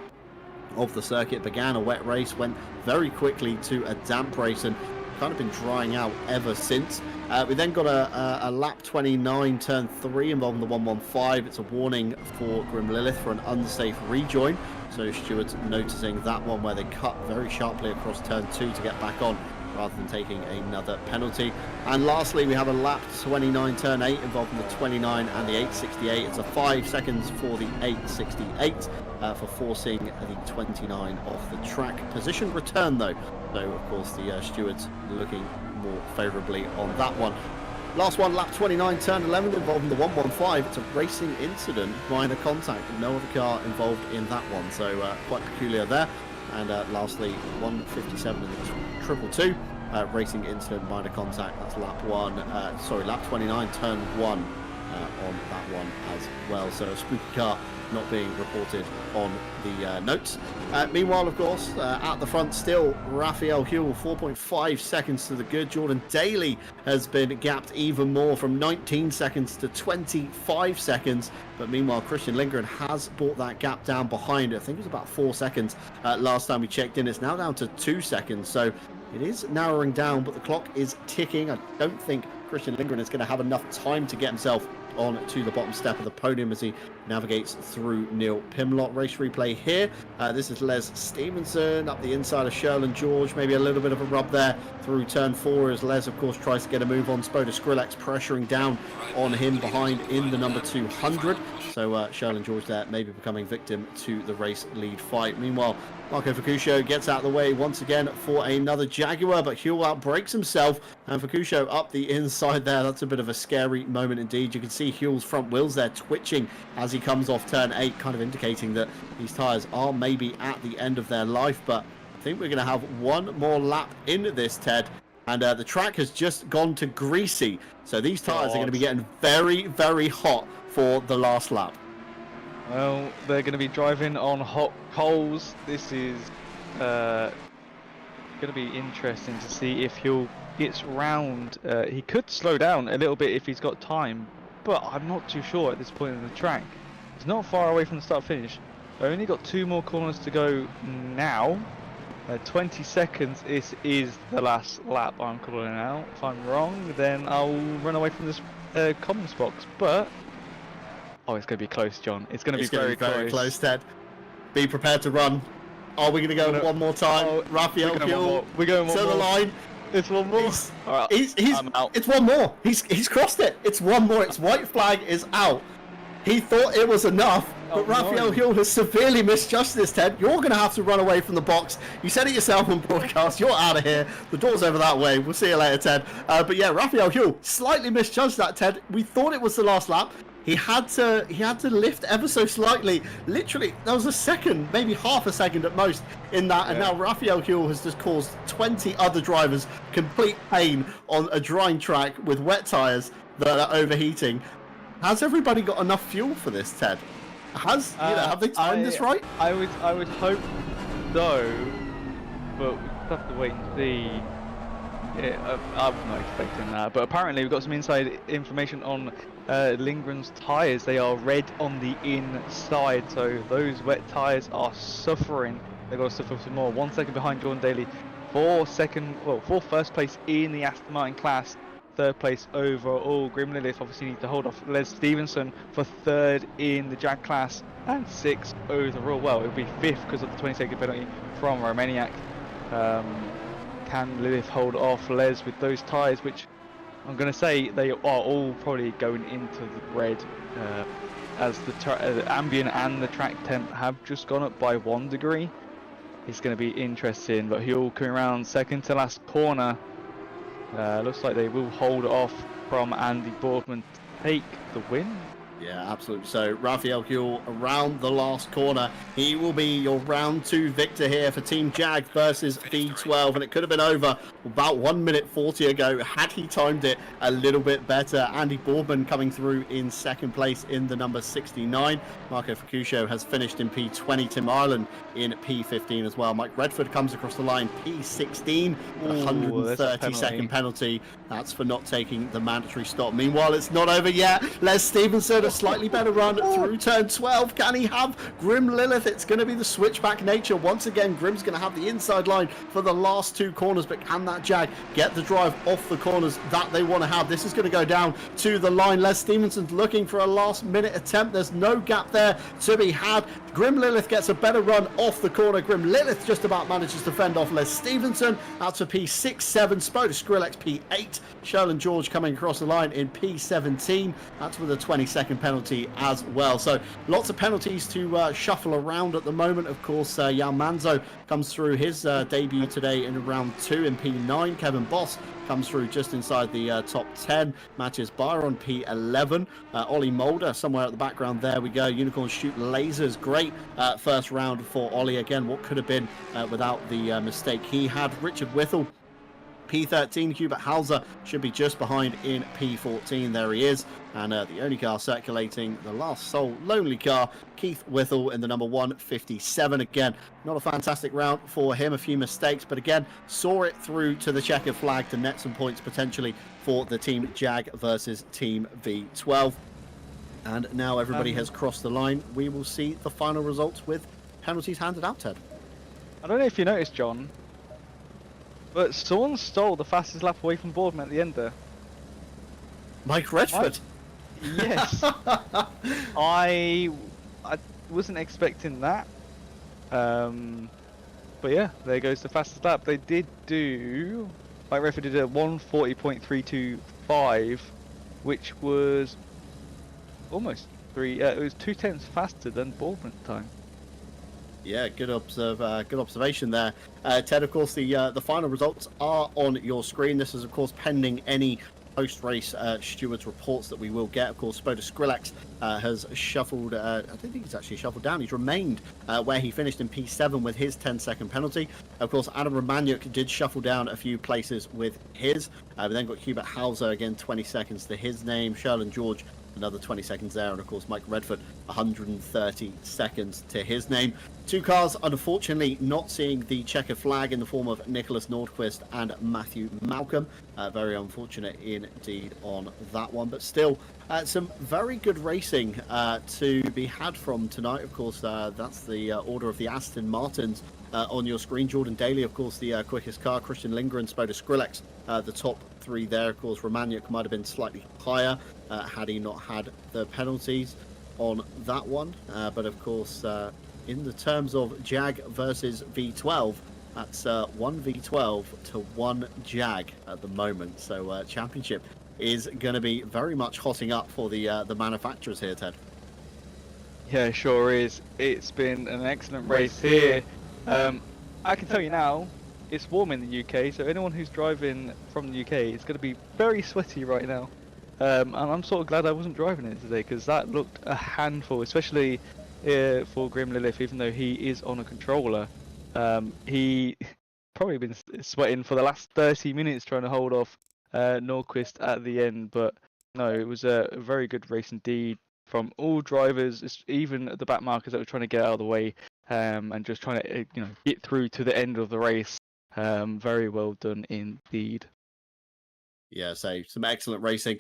of the circuit began a wet race, went very quickly to a damp race, and kind of been drying out ever since. We then got a lap 29, turn 3, involving the 115. It's a warning for Grim Lilith for an unsafe rejoin. So stewards noticing that one where they cut very sharply across turn 2 to get back on rather than taking another penalty. And lastly, we have a lap 29 turn 8 involving the 29 and the 868. It's a 5 seconds for the 868 for forcing the 29 off the track. Position return though, so of course the stewards looking more favourably on that one. Last one, lap 29, turn 11, involving the 115. It's a racing incident, minor contact, no other car involved in that one, so quite peculiar there. And lastly, 157 in the 222, racing incident, minor contact. That's lap 29, turn 1 on that one as well. So a spooky car not being reported on the notes. Meanwhile, of course, at the front still, Raphael Huell, 4.5 seconds to the good. Jordan Daly has been gapped even more from 19 seconds to 25 seconds. But meanwhile, Christian Lindgren has brought that gap down behind. I think it was about 4 seconds last time we checked in. It's now down to 2 seconds. So it is narrowing down, but the clock is ticking. I don't think Christian Lindgren is going to have enough time to get himself on to the bottom step of the podium as he navigates through Neil Pimlott. Race replay here. This is Les Stevenson up the inside of Sherlin George. Maybe a little bit of a rub there through turn 4 as Les, of course, tries to get a move on. Spoda Skrillex pressuring down on him behind in the number 200. So Sherlin George there maybe becoming victim to the race lead fight. Meanwhile, Marco Fucuscio gets out of the way once again for another Jaguar, but Huell outbrakes himself, and Fucuscio up the inside there. That's a bit of a scary moment indeed. You can see Huell's front wheels there twitching as he comes off turn 8, kind of indicating that these tyres are maybe at the end of their life. But I think we're going to have one more lap in this, Ted, and the track has just gone to greasy. So these tyres are going to be getting very, very hot for the last lap. Well, they're going to be driving on hot coals. This is going to be interesting to see if Huell gets round. He could slow down a little bit if he's got time, but I'm not too sure at this point in the track. It's not far away from the start finish. I've only got 2 more corners to go now. 20 seconds is the last lap, I'm calling out. If I'm wrong, then I'll run away from this comms box, but oh, it's going to be close, John. It's going to be very close, Ted. Be prepared to run. Are we going to go one more time? Oh, Raphael Huell. We're going one to more. the line. It's one more. I'm out. It's one more. He's crossed it. It's one more. Its white flag is out. He thought it was enough, but Raphael Huell has severely misjudged this, Ted. You're going to have to run away from the box. You said it yourself on broadcast. You're out of here. The door's over that way. We'll see you later, Ted. But yeah, Raphael Huell slightly misjudged that, Ted. We thought it was the last lap. He had to lift ever so slightly. Literally, there was a second, maybe half a second at most in that. And now Raphael Huell has just caused 20 other drivers complete pain on a drying track with wet tyres that are overheating. Has everybody got enough fuel for this, Ted? Have they timed this right? I would hope so, but we have to wait and see. Yeah, I'm not expecting that, but apparently we've got some inside information on Lindgren's tyres. They are red on the inside, so those wet tyres are suffering. They've got to suffer some more. 1 second behind Jordan Daly for first place in the Aston Martin class. 3rd place overall. Grim Lilith obviously needs to hold off Les Stevenson for 3rd in the Jag class and 6th overall. Well, it'll be 5th because of the 20-second penalty from Romaniac. Can Lilith hold off Les with those tyres, which I'm going to say they are all probably going into the red, as the ambient and the track temp have just gone up by 1 degree. It's going to be interesting, but Huell coming around second to last corner. Looks like they will hold off from Andy Boardman to take the win. Yeah, absolutely. So Raphael Huell around the last corner. He will be your round 2 victor here for Team Jaag versus V12, and it could have been over about 1 minute 40 ago had he timed it a little bit better. Andy Boardman coming through in 2nd place in the number 69. Marco Fucuscio has finished in P20. Tim Ireland in P15 as well. Mike Redford comes across the line P16. 130-second penalty. That's for not taking the mandatory stop. Meanwhile, it's not over yet. Les Stevenson a slightly better run through turn 12. Can he have Grim Lilith? It's going to be the switchback nature. Once again, Grim's going to have the inside line for the last two corners, but can that Jag get the drive off the corners that they want to have? This is going to go down to the line. Les Stevenson's looking for a last-minute attempt. There's no gap there to be had. Grim Lilith gets a better run off the corner. Grim Lilith just about manages to fend off Les Stevenson. That's for P6-7. Spoda Skrillex P8. Sherlin George coming across the line in P17. That's with a 20-second penalty as well. So lots of penalties to shuffle around at the moment. Of course, Yao Manzo comes through his debut today in round 2 in P9. Kevin Boss comes through just inside the top 10. Matches Byron P11. Ollie Mulder somewhere at the background. There we go. Unicorns shoot lasers. Great first round for Ollie. Again, what could have been without the mistake he had. Richard Whittle P13. Hubert Hauser should be just behind in P14. There he is. And the only car circulating, the last sole lonely car, Keith Whittle in the number 157. Again, not a fantastic round for him. A few mistakes, but again, saw it through to the checkered flag to net some points potentially for the Team Jag versus Team V12. And now everybody has crossed the line. We will see the final results with penalties handed out, Ted. I don't know if you noticed, John, but someone stole the fastest lap away from Boardman at the end there. Mike Redford. Yes. I wasn't expecting that. But yeah, there goes the fastest lap. They did do... Mike Redford did a 1:40.325, which was almost it was 2/10 faster than Boardman time. Yeah, good observation there, Ted. Of course, the final results are on your screen. This is, of course, pending any post-race stewards reports that we will get. Of course, Spoda Skrillex has shuffled. I don't think he's actually shuffled down. He's remained where he finished in P7 with his 10-second penalty. Of course, Adam Romaniuk did shuffle down a few places with his. We then got Hubert Hauser again, 20 seconds to his name. Sherlin George, another 20 seconds there, and of course Mike Redford 130 seconds to his name. Two cars unfortunately not seeing the checkered flag in the form of Nicholas Nordquist and Matthew Malcolm. Very unfortunate indeed on that one, but still some very good racing to be had from tonight. Of course, that's the order of the Aston Martins on your screen. Jordan Daly, of course, the quickest car. Christian Lindgren, Spoda Skrillex, the top three there. Of course, Romaniuk might have been slightly higher had he not had the penalties on that one. But of course, in the terms of Jag versus V12, that's 1 V12 to 1 Jag at the moment. So championship is going to be very much hotting up for the manufacturers here, Ted. Yeah, sure is. It's been an excellent race here. I can tell you now, it's warm in the UK, so anyone who's driving from the UK, it's going to be very sweaty right now. And I'm sort of glad I wasn't driving it today, because that looked a handful, especially for Grim Lilith, even though he is on a controller. He probably been sweating for the last 30 minutes trying to hold off Nordquist at the end, but no, it was a very good race indeed from all drivers, even the back markers that were trying to get out of the way and just trying to get through to the end of the race. Very well done indeed. Yeah, so some excellent racing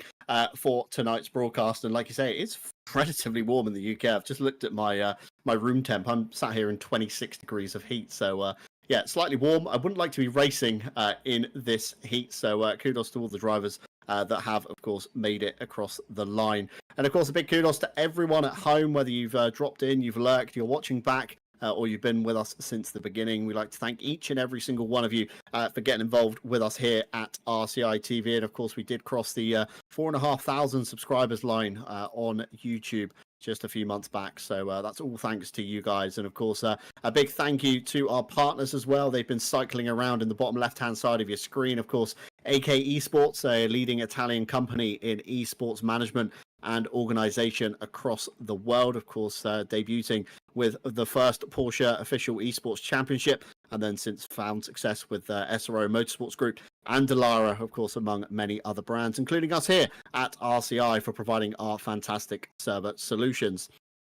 for tonight's broadcast, and like you say, it's relatively warm in the UK. I've just looked at my my room temp. I'm sat here in 26 degrees of heat, so yeah, slightly warm. I wouldn't like to be racing in this heat, so kudos to all the drivers that have, of course, made it across the line. And of course, a big kudos to everyone at home, whether you've dropped in, you've lurked, you're watching back, or you've been with us since the beginning. We'd like to thank each and every single one of you for getting involved with us here at RCI TV. And of course, we did cross the 4,500 subscribers line on YouTube just a few months back. So that's all thanks to you guys. And of course, a big thank you to our partners as well. They've been cycling around in the bottom left-hand side of your screen. Of course, AK Esports, a leading Italian company in esports management and organization across the world. Of course, debuting with the first Porsche official esports championship, and then since found success with SRO Motorsports Group and Delara, of course, among many other brands, including us here at RCI for providing our fantastic server solutions.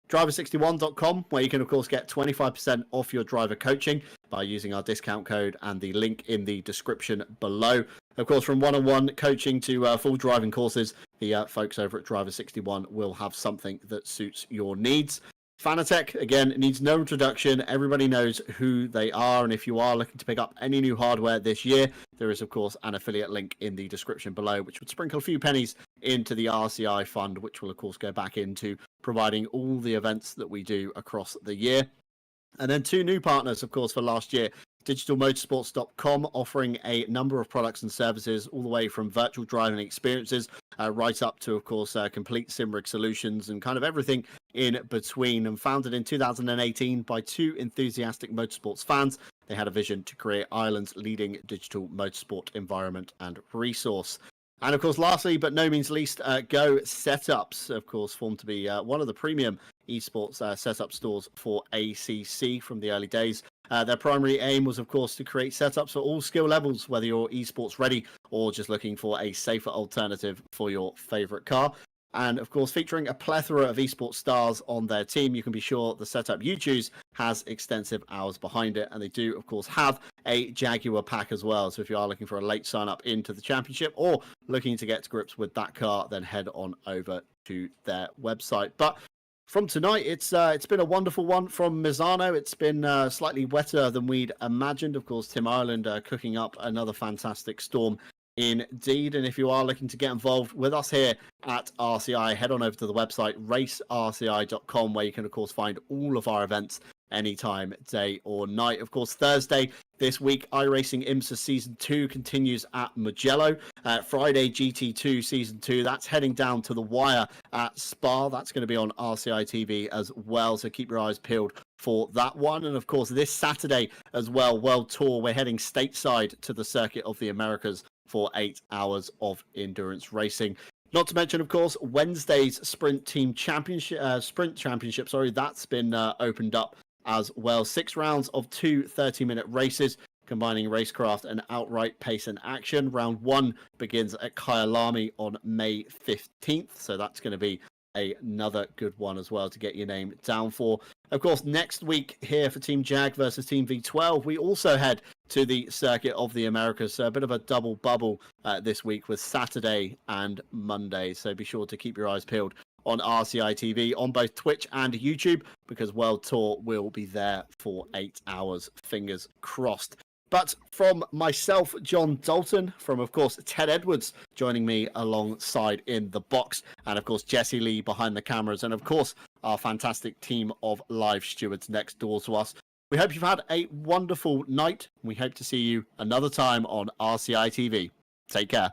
Driver61.com, where you can, of course, get 25% off your driver coaching by using our discount code and the link in the description below. Of course, from one-on-one coaching to full driving courses, the folks over at Driver 61 will have something that suits your needs. Fanatec, again, needs no introduction. Everybody knows who they are, and if you are looking to pick up any new hardware this year, there is, of course, an affiliate link in the description below, which would sprinkle a few pennies into the RCI fund, which will, of course, go back into providing all the events that we do across the year. And then 2 new partners, of course, for last year. digitalmotorsports.com, offering a number of products and services all the way from virtual driving experiences right up to, of course, complete sim rig solutions and kind of everything in between. And founded in 2018 by 2 enthusiastic motorsports fans, they had a vision to create Ireland's leading digital motorsport environment and resource. And of course, lastly, but no means least, Go Setups, of course, formed to be one of the premium esports setup stores for ACC from the early days. Their primary aim was, of course, to create setups for all skill levels, whether you're esports ready or just looking for a safer alternative for your favorite car. And of course, featuring a plethora of esports stars on their team, you can be sure the setup you choose has extensive hours behind it. And they do, of course, have a Jaguar pack as well. So if you are looking for a late sign up into the championship or looking to get to grips with that car, then head on over to their website. But from tonight, it's been a wonderful one from Misano. It's been slightly wetter than we'd imagined. Of course, Tim Ireland cooking up another fantastic storm indeed. And if you are looking to get involved with us here at RCI, head on over to the website racerci.com, where you can, of course, find all of our events anytime, day or night. Of course, Thursday this week, iRacing IMSA Season 2 continues at Mugello. Friday, GT2 Season 2, that's heading down to the wire at Spa. That's going to be on RCI TV as well, so keep your eyes peeled for that one. And of course, this Saturday as well, World Tour, we're heading stateside to the Circuit of the Americas for 8 hours of endurance racing. Not to mention, of course, Wednesday's Sprint Championship, that's been opened up as well. 6 rounds of 2 30-minute races, combining racecraft and outright pace and action. Round 1 begins at Kyalami on May 15th, so that's going to be another good one as well to get your name down for. Of course, next week here for Team Jaaag versus Team V12, we also head to the Circuit of the Americas. So a bit of a double bubble this week with Saturday and Monday. So be sure to keep your eyes peeled on RCI TV on both Twitch and YouTube, because World Tour will be there for 8 hours. Fingers crossed. But from myself, John Dalton, from, of course, Ted Edwards joining me alongside in the box, and, of course, Jesse Lee behind the cameras, and, of course, our fantastic team of live stewards next door to us. We hope you've had a wonderful night. We hope to see you another time on RCI TV. Take care.